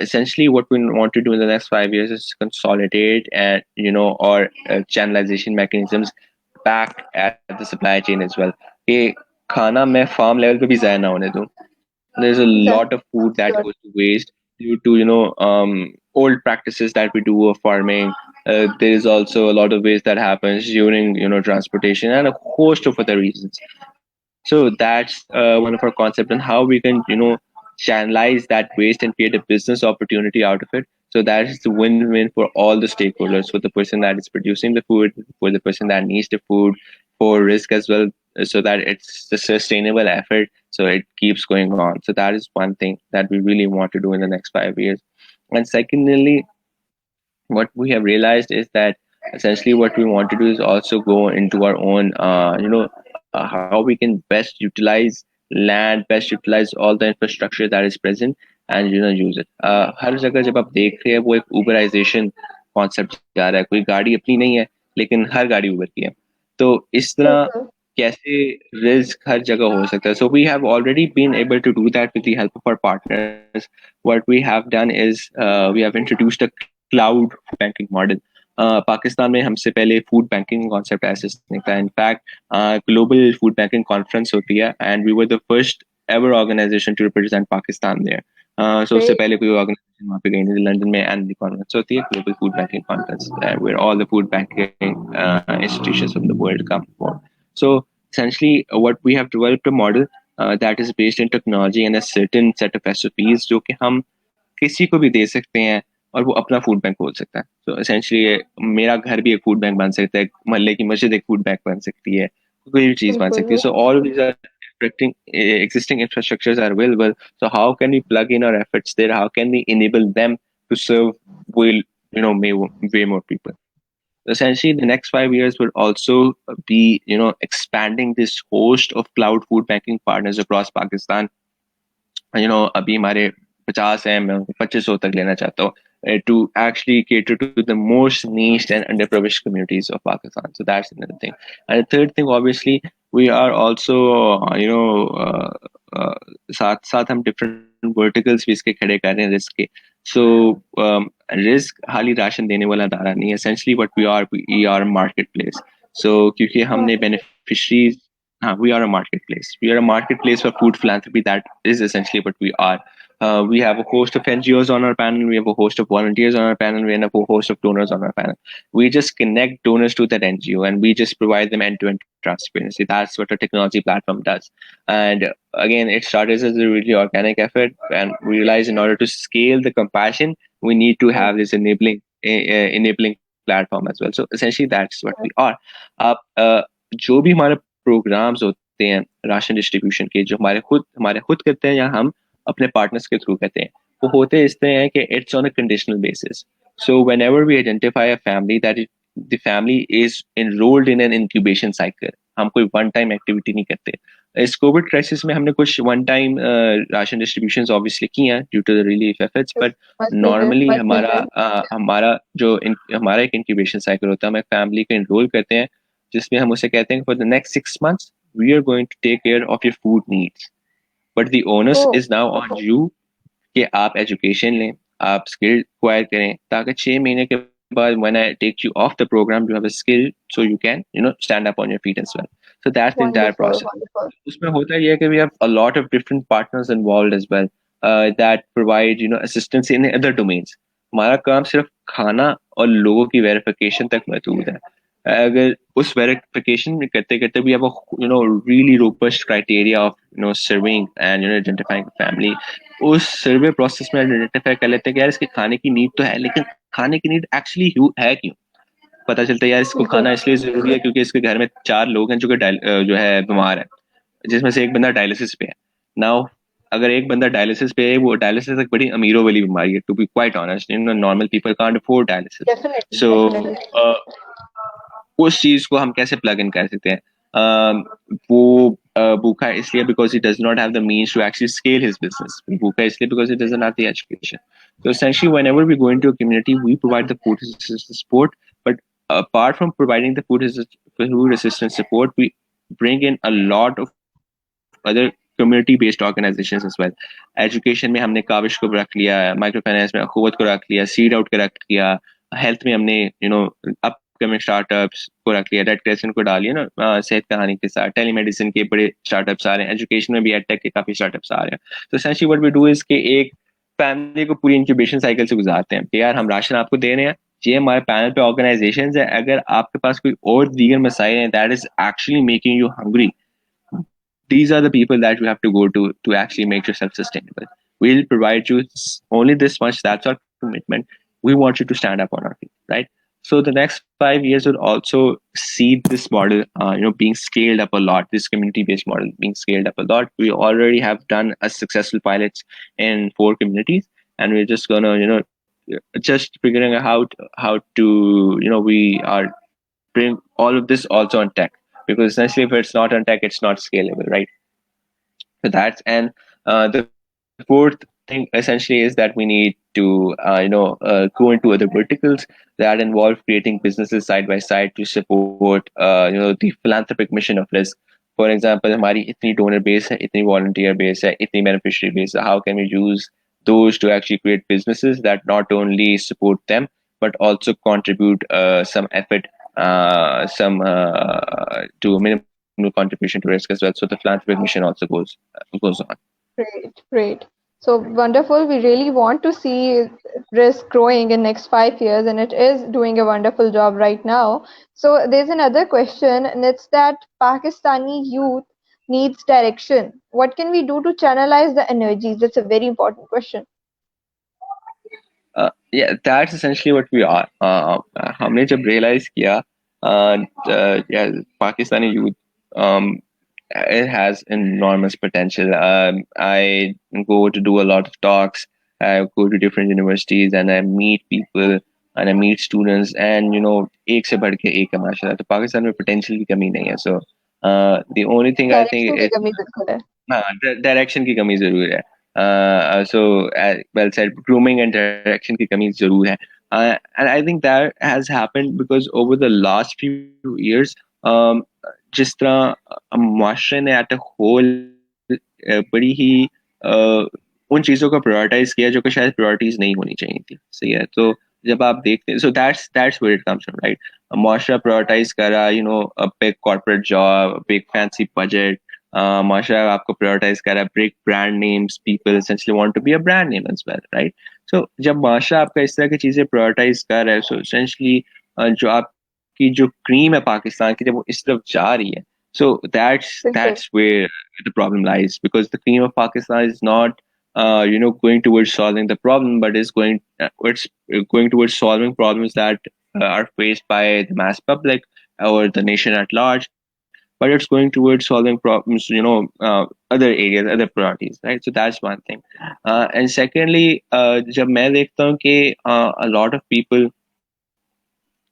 Essentially what we want to do in the next 5 years is consolidate and or channelization mechanisms back at the supply chain as well. कि खाना मैं farm level पे भी ज़ाया ना होने दूँ. There's a lot of Exactly. food that Good. goes to waste due to old practices that we do of farming. There is also a lot of waste that happens during transportation and a host of other reasons. So that's one of our concepts and how we can channelize that waste and create a business opportunity out of it. So that is the win-win for all the stakeholders, for the person that is producing the food, for the person that needs the food, for risk as well, so that it's a sustainable effort, so it keeps going on. So that is one thing that we really want to do in the next 5 years. And secondly, what we have realized is that essentially what we want to do is also go into our own how we can best utilize land, best utilize all the infrastructure that is present, and use it. हर जगह जब आप देख रहे हैं वो एक उबराइजेशन concept जा रहा है. कोई गाड़ी अपनी नहीं है लेकिन हर गाड़ी उबर की है. तो इस तरह Super. कैसे रिस्क हर जगह हो सकता है. So we have already been able to do that with the help of our partners. What we have done is we have introduced a cloud banking model. Pakistan में हमसे पहले फूड बैंकिंग कॉन्सेप्ट ऐसे नहीं था. In fact global food banking conference होती है and we were the first ever organization to represent Pakistan there. So उससे Great. पहले कोई organization वहाँ पे गई नहीं. लंदन में annual conference होती है, global food banking conference, where all the food banking institutions of the world come for. So essentially, what we have developed a model that is based in technology and a certain set of SOPs जो कि हम किसी को भी दे सकते हैं और वो अपना फूड बैंक खोल सकता है. So essentially मेरा घर भी एक फूड बैंक बन सकता है, मोहल्ले की मस्जिद एक फूड बैंक बन सकती है, कोई भी चीज बन सकती है. बिल्कुल. So all of these are existing infrastructures are available. So how can we plug in our efforts there? How can we enable them to serve will way more people? Essentially, the next 5 years will also be expanding this host of cloud food banking partners across Pakistan. अभी हमारे 50 हैं, मैं 2500 तक लेना चाहता हूँ to actually cater to the most niched and underprivileged communities of Pakistan. So that's another thing. And the third thing, obviously, we are also, uh, साथ साथ हम different verticals भी इसके खड़े कर रहे हैं risk के. So risk खाली राशन देने वाला अदारा नहीं है. Essentially, what we are a marketplace. So क्योंकि हमने Wonderful. beneficiaries we are a marketplace. We are a marketplace for food philanthropy. That is essentially what we are. We have a host of NGOs on our panel. We have a host of volunteers on our panel. We have a host of donors on our panel. We just connect donors to that NGO and we just provide them end-to-end transparency. That's what a technology platform does. And again, it started as a really organic effort, and we realized in order to scale the compassion, we need to Mm, have this enabling platform as well. So essentially, that's what we mm, are. आप जो भी हमारे programmes होते हैं ration distribution के, जो हमारे खुद करते हैं या हम अपने पार्टनर्स के थ्रू करते हैं, वो होते इस तरह हैं कि it's on a conditional basis. So whenever we identify a family that the family is enrolled in an incubation cycle, हम कोई वन टाइम एक्टिविटी नहीं करते. इस कोविड क्राइसिस में हमने कुछ one time ration distributions obviously की हैं due to the relief efforts, yes, but much needed, normally much हमारा needed. हमारा एक इंक्यूबेशन साइकिल होता है. हम एक फैमिली को इनरोल करते हैं जिसमें हम उसे कहते हैं for the next 6 months we are going to take care of your food needs, but the onus Oh, is now on you कि आप एजुकेशन लें, आप स्किल एक्वायर करें, ताकि 6 महीने के बाद when I take you off the program you have a skill so you can stand up on your feet as well. So that's the entire wonderful, process. wonderful. उसमें होता ये है कि we have a lot of different partners involved as well, that provide assistance in other domains. हमारा काम सिर्फ खाना और लोगों की वेरिफिकेशन तक महदूद है. अगर उस वेरिफिकेशन में करते करते we have a really robust criteria of serving and identifying a family. उस सर्वे प्रोसेस में आइडेंटिफाई कर लेते हैं कि यार इसके खाने की नीड तो है, लेकिन खाने की नीड एक्चुअली है क्यों. पता चलता है यार इसको बिल्कुल. खाना इसलिए जरूरी है क्योंकि इसके घर में 4 लोग हैं जो है बीमार है, जिसमें से एक बंदा डायलिसिस पे है. नाउ अगर एक बंदा डायलिसिस पे है, वो डायलिसिस एक बड़ी अमीरों वाली बीमारी है, to be quite honest. Normal people can't afford dialysis. Definitely, so definitely. उस चीज को हम कैसे प्लग इन कर सकते हैं. वो भूखा है इसलिए because he does not have the means to actually scale his business. भूखा है इसलिए because he doesn't have the education. So essentially, whenever we go into a community, we provide the food assistance support. But apart from providing the food assistance support, we bring in a lot of other community-based organizations as well. Education में हमने काविश को रख लिया, micro finance में अखुवत को रख लिया, seed out को रख लिया, हेल्थ में हमने अपकमिंग स्टार्टअप्स को रख लिया, रेड क्रेसेंट को डालिए सेहत कहानी के साथ, टेलीमेडिसिन के बड़े स्टार्टअप्स आ रहे हैं, एजुकेशन में भी एडटेक के काफी स्टार्टअप्स आ रहे हैं. तो essentially what we do is कि एक फैमिली को पूरी इंक्यूबेशन साइकिल से गुजारते हैं कि यार हम राशन आपको दे रहे हैं, ये हमारे पैनल पे ऑर्गेनाइजेशन है, अगर आपके पास कोई और दीगर मसाइल हैं that is actually making you hungry, these are the people that you have to go to actually make yourself sustainable. We'll provide you only this much. That's our commitment. We want you to stand up on our feet, right? So the next 5 years would also see this model, being scaled up a lot. This community-based model being scaled up a lot. We already have done a successful pilots in 4 communities, and we're just gonna, just figuring out how to, we are bring all of this also on tech, because essentially if it's not on tech it's not scalable, right? So that's, and the fourth thing essentially is that we need to go into other verticals that involve creating businesses side by side to support the philanthropic mission of Rizq. For example, हमारी इतनी donor base है, इतनी volunteer base है, इतनी beneficiary base है, how can we use those to actually create businesses that not only support them but also contribute some effort, some to a minimal contribution to Rizq as well. So the philanthropic mission also goes on. Great, great. So wonderful. We really want to see risk growing in next 5 years, and it is doing a wonderful job right now. So there's another question, and it's that Pakistani youth needs direction. What can we do to channelize the energies? That's a very important question. Yeah, that's essentially what we are. हमने जब realize किया, yeah, Pakistani youth, um, it has enormous potential. I go to do a lot of talks. I go to different universities and I meet people and I meet students, and एक से बढ़ के एक है माशाल्लाह. तो पाकिस्तान में potential की कमी नहीं है. So the only thing I think Direction की is, कमी बिल्कुल है. हाँ, डायरेक्शन की कमी जरूर है. So well said, grooming and direction की कमी जरूर है. And I think that has happened because over the last few years, जिस तरह माशरे ने एट अ होल बड़ी ही उन चीज़ों का प्रायोरिटाइज किया जो कि शायद प्रायोरिटीज नहीं होनी चाहिए थी. सही है. तो जब आप देखते हैं, so that's where it comes from, right? Mosha prioritize करा, a big corporate job, a big fancy budget. Mosha आपको prioritize करा big brand names. People essentially want to be a brand name as well, right? So जब Mosha आपका इस तरह की चीजें prioritize कर रहा है, so essentially जो आपकी जो cream है पाकिस्तान की, जब वो इस तरफ जा रही है, so that's Exactly. where the problem lies, because the cream of Pakistan is not going towards solving the problem, but is it's going towards solving problems that are faced by the mass public or the nation at large. But it's going towards solving problems, other areas, other priorities, right? So that's one thing. And secondly, जब मैं देखता हूँ कि a lot of people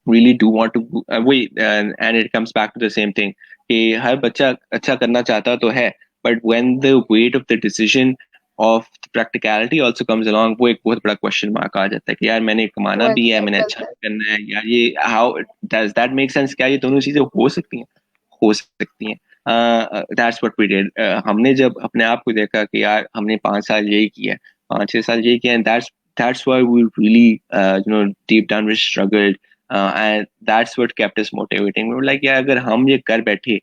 really do want to wait, and it comes back to the same thing कि हर बच्चा अच्छा करना चाहता तो है, but when the weight of the decision of the practicality also comes along, वो एक बहुत बड़ा question mark आ जाता है कि यार मैंने कमाना Well भी है, said, मैंने well अच्छा said. भी करना है यार, ये how does that make sense? क्या ये दोनों चीजें हो सकती हैं? हो सकती हैं. That's what we did. हमने जब अपने आप को देखा कि यार हमने 5 साल यही किया, 5-6 साल यही किया, and that's why we really deep down we struggled, and that's what kept us motivating. We were like, yeah, अगर हम ये कर बैठे,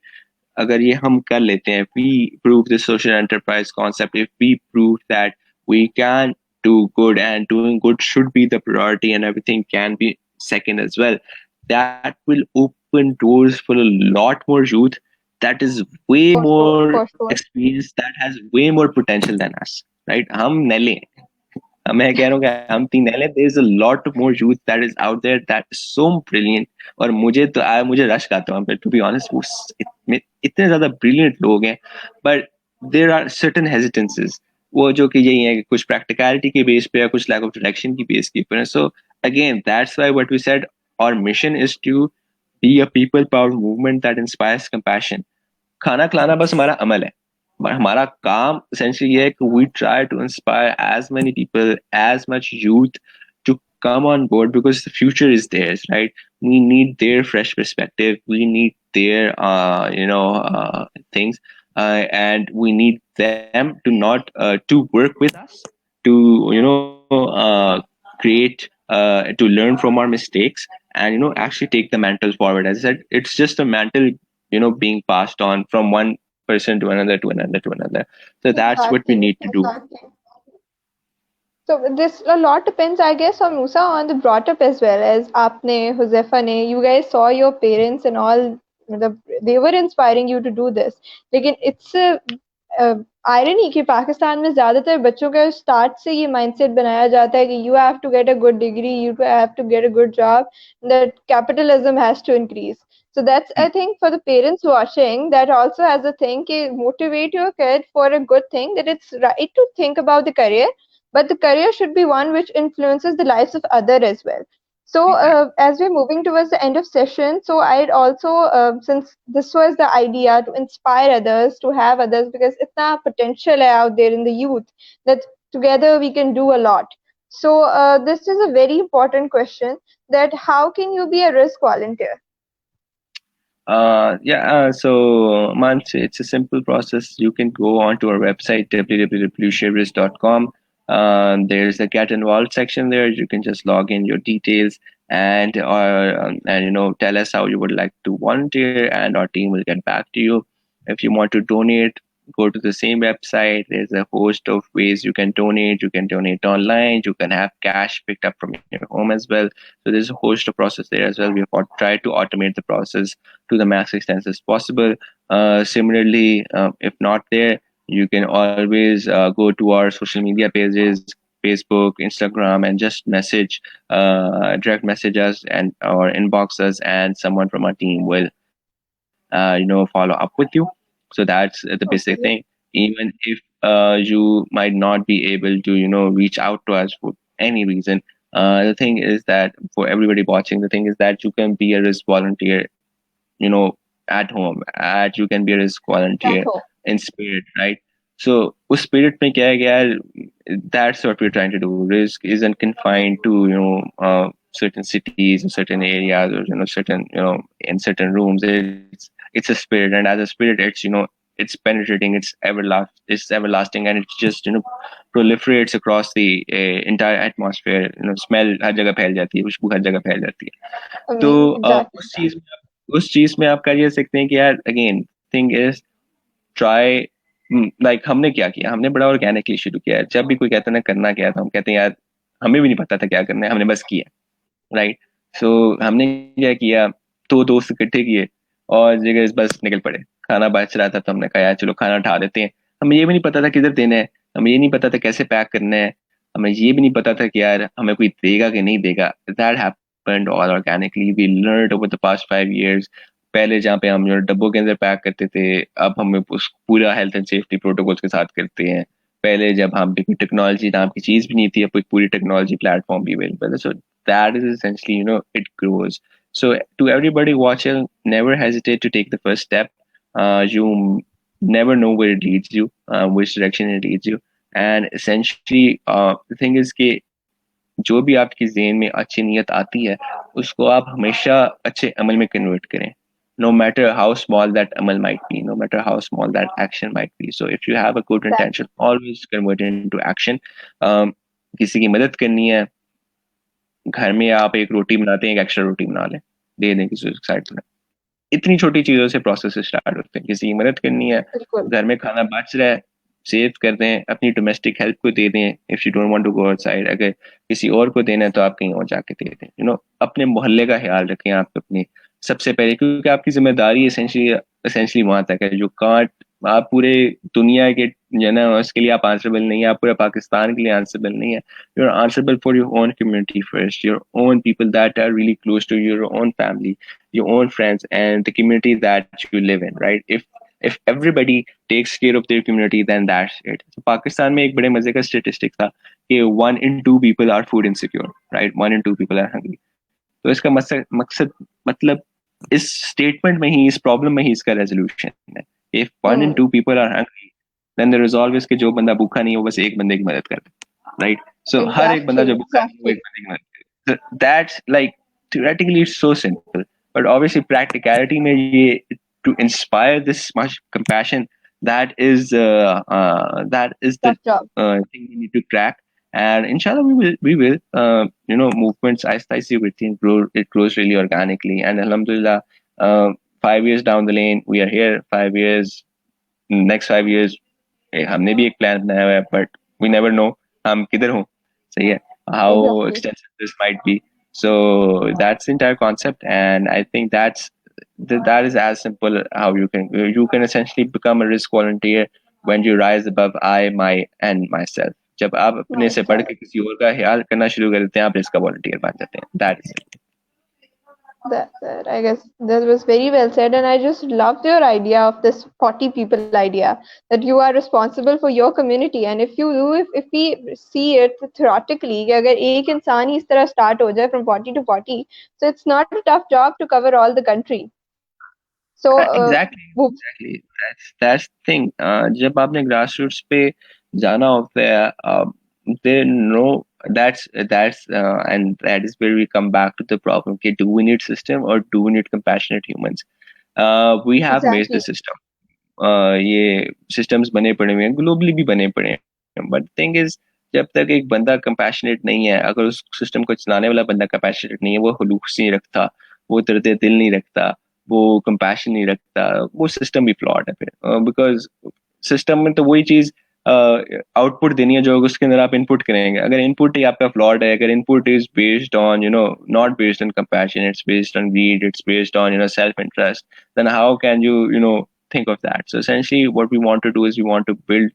अगर ये हम कर लेते हैं, we prove the social enterprise concept, if we prove that we can do good and doing good should be the priority and everything can be second as well, that will open doors for a lot more youth that is way For more sure, for sure. experienced, that has way more potential than us, right? हम नले हैं. मैं कह रहा हूँ कि हम तीन नले, there is a lot more youth that is out there that is so brilliant. और मुझे रश आता है वहाँ पे, to be honest, इतने ज्यादा brilliant लोग हैं, but there are certain hesitances, वो जो कि यही है कि कुछ practicality के base पे या कुछ lack of direction की base के ऊपर है. So again, that's why what we said, our mission is to be a people powered movement that inspires compassion. खाना खिलाना बस हमारा अमल है, but हमारा काम essentially ये है कि we try to inspire as many people, as much youth to come on board, because the future is theirs, right? We need their fresh perspective, we need their things, and we need them to not to work with us, to create to learn from our mistakes, and actually take the mantle forward. As I said, it's just a mantle being passed on from one person to another to another to another. So that's what we Exactly, need to do. exactly. So this a lot depends, I guess, on Musa on the brought up as well as Apne, Josefa ne. You guys saw your parents and all. They were inspiring you to do this. लेकिन it's a irony कि पाकिस्तान में ज्यादातर बच्चों का start से ये mindset बनाया जाता है कि you have to get a good degree, you have to get a good job, that capitalism has to increase. So that's, I think, for the parents watching, that also has a thing कि motivate your kid for a good thing, that it's right to think about the career, but the career should be one which influences the lives of other as well. So as we're moving towards the end of session, so I'd also since this was the idea to inspire others, to have others, because itna potential hai out there in the youth that together we can do a lot. So this is a very important question, that how can you be a risk volunteer? So Manch, it's a simple process. You can go onto our website www.sharers.com. There's a get involved section there. You can just log in your details and tell us how you would like to volunteer, and our team will get back to you. If you want to donate, go to the same website. There's a host of ways you can donate. You can donate online. You can have cash picked up from your home as well. So there's a host of process there as well. We have tried to automate the process to the max extent as possible. Similarly, if not there, you can always go to our social media pages, Facebook, Instagram, and just direct message us and or inbox us, and someone from our team will, follow up with you. So that's the basic thing. Okay. Even if you might not be able to, reach out to us for any reason, the thing is that for everybody watching, the thing is that you can be a risk volunteer, at home, at you can be a risk volunteer At home. in spirit, right? So उस spirit में क्या है कि यार, that's what we're trying to do. Risk isn't confined to certain cities or certain areas, or certain in certain rooms. It's a spirit, and as a spirit, it's it's penetrating, it's everlasting, and it's just proliferates across the entire atmosphere. Smell हर जगह फैल जाती है, खुशबू हर जगह फैल जाती है. तो Exactly. उस चीज में आप कर ये सकते हैं कि यार, again thing is try. Like हमने क्या किया, हमने बड़ा ऑर्गेनिकली शुरू किया है. जब भी कोई कहता है ना करना क्या था, हम कहते हैं यार हमें भी नहीं पता था क्या करना है, हमने बस किया. राइट. सो हमने क्या किया, दो दोस्त इकट्ठे किए और जगह बस निकल पड़े. खाना बच रहा था तो हमने कहा यार चलो खाना उठा देते हैं. हमें ये भी नहीं पता था किधर देना है, हमें ये नहीं पता था कैसे पैक करना है, हमें ये भी नहीं पता था कि यार हमें कोई देगा कि नहीं देगा. That happened all organically. We learned over the past 5 years. पहले जहाँ पे हम जो डब्बों के अंदर पैक करते थे, अब हम उस पूरा हेल्थ एंड सेफ्टी प्रोटोकॉल्स के साथ करते हैं. पहले जब हम पे कोई टेक्नोलॉजी नाम की चीज भी नहीं थी, अब कोई पूरी टेक्नोलॉजी प्लेटफॉर्म भी अवेलेबल है. सो that is essentially, it grows. So to everybody watching, never hesitate to take the first step. You never know where it leads you, which direction it leads you. And essentially, the thing is कि जो भी आपकी ज़हन में अच्छी नीयत आती है, उसको आप हमेशा अच्छे अमल में कन्वर्ट करें. No matter how small that amal might be, no matter how small that action might be. So if you have a good intention, always convert it into action. Um, किसी की मदद करनी है, घर में आप एक रोटी बनाते हैं, एक एक्स्ट्रा रोटी बना लें, दे दें किसी साइड में. इतनी छोटी चीजों से प्रोसेस स्टार्ट होते हैं. किसी की मदद करनी है, बिल्कुल. घर में खाना बच रहा है, सेव कर दें, अपनी डोमेस्टिक हेल्प को दे दें. If you don't want to go outside, अगर किसी और को देना है तो आप कहीं और जाके दे दें. अपने मोहल्ले का ख्याल रखें आप अपने, सबसे पहले, क्योंकि आपकी जिम्मेदारी एसेंशली वहां तक है जो कांट. आप पूरे दुनिया के उसके लिए आप आंसरेबल नहीं है, आप पूरे पाकिस्तान के लिए आंसरेबल नहीं है. you're answerable for your own community first, your own people that are really close to you, your own family, your own friends, and the community that you live in, right? If everybody takes care of their community, then that's it. So Pakistan में एक बड़े मजे का statistic था कि 1 in 2 people are food insecure, right? 1 in 2 people are hungry. तो इसका मकसद मतलब इस स्टेटमेंट में ही, इस प्रॉब्लम में ही इसका रेजोल्यूशन है. If 1 in 2 people are hungry, then the resolve is कि जो बंदा भूखा नहीं है वो बस एक बंदे की मदद करे. राइट. सो हर एक बंदा Exactly. जो भूखा नहीं है वो एक बंदे की मदद करे. That's like theoretically it's so simple, but obviously practicality में ये, to inspire this much compassion, that is the Tough job. thing we need to crack. And inshallah we will movements aista aista everything it grows really organically. And alhamdulillah, 5 years down the lane, we are here. 5 years, next 5 years, हमने भी एक plan बनाया हुआ है, but we never know हम किधर हों. सही है. How Exactly. extensive this might be. So that's the entire concept, and I think that is as simple how you can essentially become a risk volunteer when you rise above I, my, and myself. जब आप अपने से बढ़ Myself. के किसी और का ख्याल करना शुरू कर देते हैं, आप रिस्क का वॉलंटियर बन जाते हैं. That is it. That I guess that was very well said, and I just loved your idea of this 40 people idea, that you are responsible for your community. And if you do, if we see it theoretically, कि अगर एक इंसान ही इस तरह start हो जाए from 40 to 40, so it's not a tough job to cover all the country. So Exactly, exactly. That's the thing. जब आपने grassroots पे जाना होता है, they know and that is where we come back to the problem. Okay, do we need system or do we need compassionate humans? We have made the exactly. system. ये systems बने पड़े हुए हैं, globally भी बने पड़े हैं. But the thing is, जब तक एक बंदा compassionate नहीं है, अगर उस सिस्टम को चलाने वाला बंदा compassionate नहीं है, वो हुलूस नहीं रखता, वो दर्द दिल नहीं रखता, वो कंपैशन नहीं रखता, वो सिस्टम भी फ्लॉड है फिर. बिकॉज सिस्टम में तो वही चीज आउटपुट देनी है जो उसके अंदर आप इनपुट करेंगे. अगर इनपुट ही आपका फ्लॉड है, अगर input is based on not based on compassion, it's based on greed, it's based on self interest, then how can you think of that? So essentially what we want to do is we want to build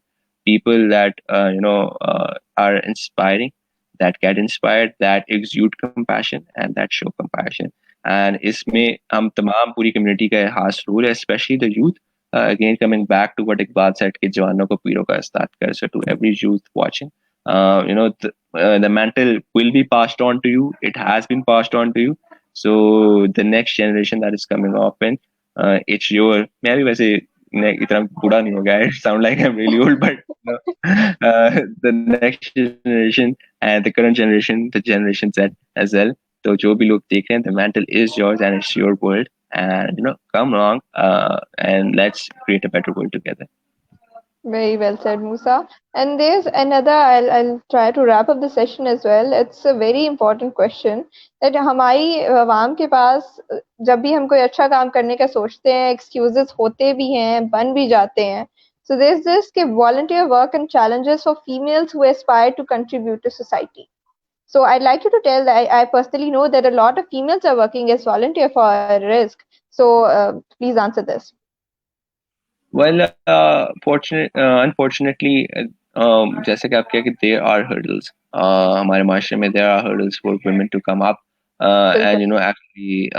people that are inspiring, that get inspired, that exude compassion, and that show compassion. And इसमें हम तमाम पूरी community का खास role है, specially the youth. Again, coming back to what Iqbal said, कि जवानों को पीरों का उस्ताद कर. So to every youth watching, the mantle will be passed on to you. It has been passed on to you. So the next generation that is coming up in, it's your. मैं भी वैसे इतना बूढ़ा नहीं हो गया. It sound like I'm really old, but the next generation and the current generation, the generation Z as well. तो जो भी लोग देख रहे हैं, the mantle is yours and it's your world. And come along and let's create a better world together. Very well said, Musa. And there's another, I'll try to wrap up the session as well. It's a very important question that हमारी आवाम के पास जब भी हम कोई अच्छा काम करने का सोचते हैं, excuses होते भी हैं, बन भी जाते हैं. So there's this कि volunteer work and challenges for females who aspire to contribute to society. So I'd like you to tell that I personally know that a lot of females are working as volunteer for Risk. So please answer this. Well, unfortunately, जैसे कि आप कह कि there are hurdles. हमारे माशरे में there are hurdles for women to come up and बिल्कुल. actually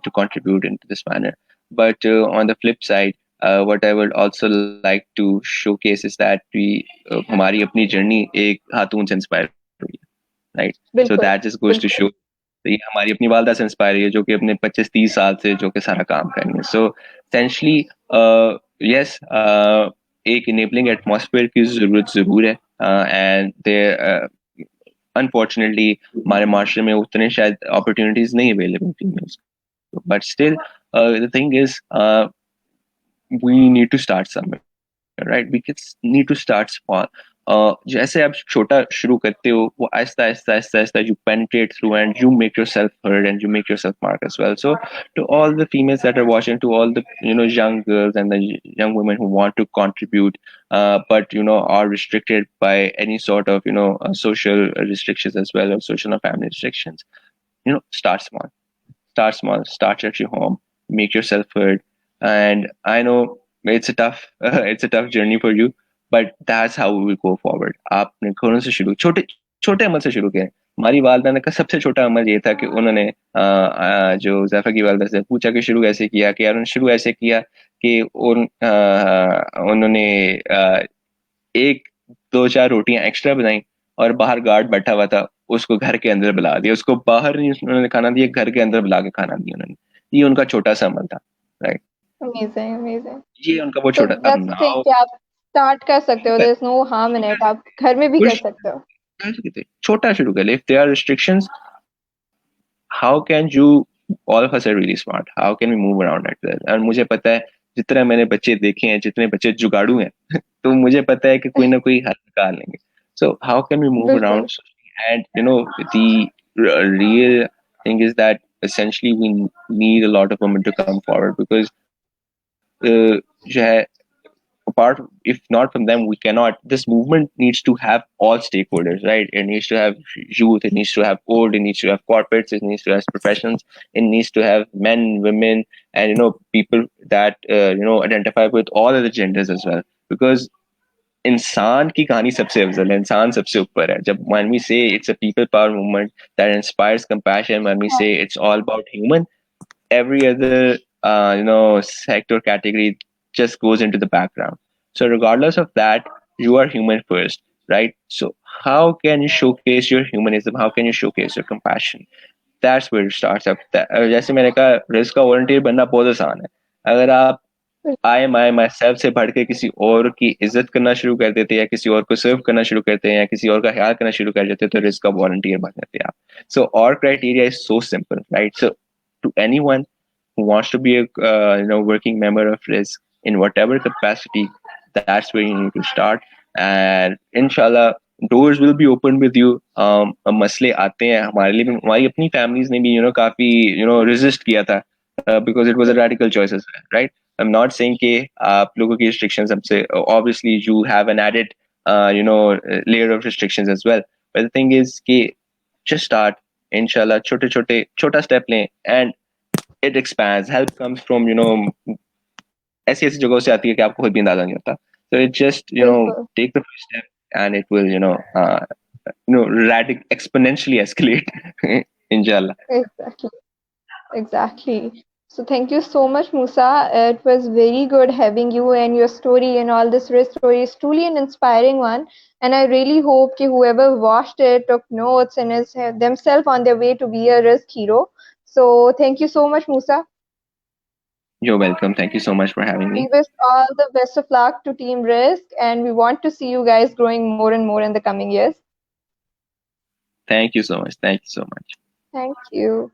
to contribute into this manner. But on the flip side, what I would also like to showcase is that we हमारी अपनी journey एक खातून से inspire हुई है, right? So that बिल्कुल. just goes to show. बिल्कुल. तो ये हमारी अपनी वालदा से इंस्पायर हुई है जो कि अपने 25-30 साल से जो कि सारा काम कर रही है सो एसेंशली यस एक इनेबलिंग एटमॉस्फेयर की जरूरत जरूर है एंड देयर अनफॉर्चुनेटली हमारे माशरे में उतने शायद अपॉर्चुनिटीज नहीं अवेलेबल फीमेल्स को but still the thing is we need to start somewhere, right? We just need to start small. जैसे आप छोटा शुरू करते हो वो Aahista Aahista Aahista Aahista you penetrate through and you make yourself heard and you make yourself mark as well. So to all the females that are watching, to all the young girls and the young women who want to contribute but are restricted by any sort of social restrictions as well, or social or family restrictions, start small. Start small, start at your home, make yourself heard. And I know it's a tough it's a tough journey for you, but that's how we will go forward. आपने घरों से शुरू छोटे छोटे अमल से शुरू किया. हमारी वालदा ने का सबसे छोटा अमल ये था कि उन्होंने जो जैफा की वालदा से पूछा कि शुरू ऐसे किया कि यार उन्होंने शुरू ऐसे किया कि उन्होंने एक दो चार रोटियां एक्स्ट्रा बनाई और बाहर गार्ड बैठा हुआ था उसको घर के अंदर बुला दिया उसको बाहर नहीं उन्होंने खाना दिया घर के अंदर बुला के खाना दिया उन्होंने ये उनका छोटा सा अमल था राइट Amazing, amazing. ये उनका वो So छोटा अब that's the thing नाउ कि आप start कर सकते हो. There's no harm in it. आप घर में भी कर कुछ सकते हो. छोटा शुरू कर ले if there are restrictions how can you all of us are really smart how can we move around at that और मुझे पता है जितना मैंने बच्चे देखे हैं जितने बच्चे जुगाड़ू हैं तो मुझे पता है कि कोई ना कोई हल निकाल लेंगे so how can we move बिल्कुल. around and the real thing is that essentially we need a lot of women to come forward because जो है apart if not from them we cannot this movement needs to have all stakeholders right it needs to have youth it needs to have old it needs to have corporates it needs to have professionals it needs to have men women and people that identify with all of the genders as well because इंसान की कहानी सबसे अफजल है इंसान सबसे ऊपर है जब when we say it's a people power movement that inspires compassion when we say it's all about human every other sector category just goes into the background so regardless of that you are human first right so how can you showcase your humanism how can you showcase your compassion that's where it starts up जैसे मैंने कहा risk का volunteer बनना बहुत आसान है अगर आप आई माई सेल्फ से बढ़ के किसी और की इज्जत करना शुरू कर देते हैं या किसी और को सर्व करना शुरू करते हैं या किसी और का ख्याल करना शुरू कर देते हैं तो रिस्क का वॉलंटियर बन जाते हैं आप सो और criteria is so simple right so to anyone who wants to be a working member of risk in whatever capacity that's where you need to start and inshallah doors will be open with you मसले आते हैं हमारे लिए भी हमारी अपनी families ने भी काफी resist किया था because it was a radical choice as well right I'm not saying कि आप लोगों की restrictions हमसे obviously you have an added layer of restrictions as well but the thing is कि just start inshallah छोटे छोटे छोटा step लें and it expands help comes from ऐसी ऐसी जगहों से आती है कि आपको खुद भी अंदाजा नहीं होता so it just बिल्कुल. take the first step and it will exponentially escalate inshallah Exactly. Exactly. So thank you so much, Musa. It was very good having you and your story and all this risk story is truly an inspiring one. And I really hope that whoever watched it took notes and is themselves on their way to be a risk hero. So thank you so much, Musa. you're welcome thank you so much for having We me wish all the best of luck to Team Risk, and we want to see you guys growing more and more in the coming years. thank you so much Thank you.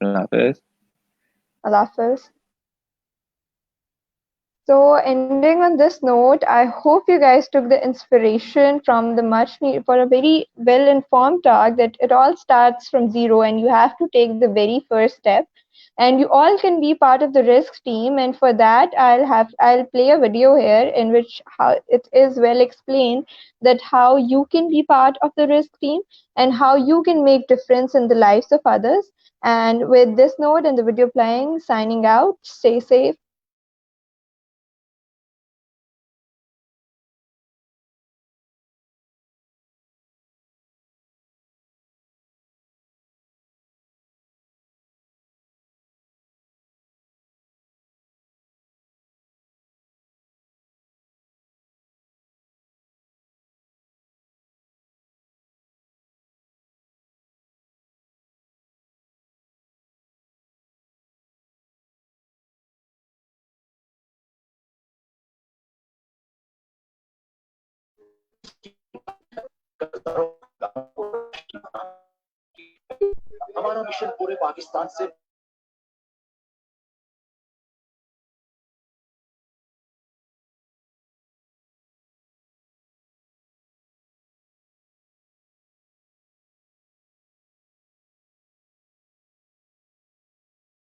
Allah Hafiz. Allah Hafiz. So, ending on this note, I hope you guys took the inspiration from the much need for a very well informed talk that it all starts from zero and you have to take the very first step. And you all can be part of the risk team. And for that, I'll play a video here in which how it is well explained that how you can be part of the risk team and how you can make difference in the lives of others. And with this note and the video playing, signing out, stay safe. हमारा mission पूरे पाकिस्तान से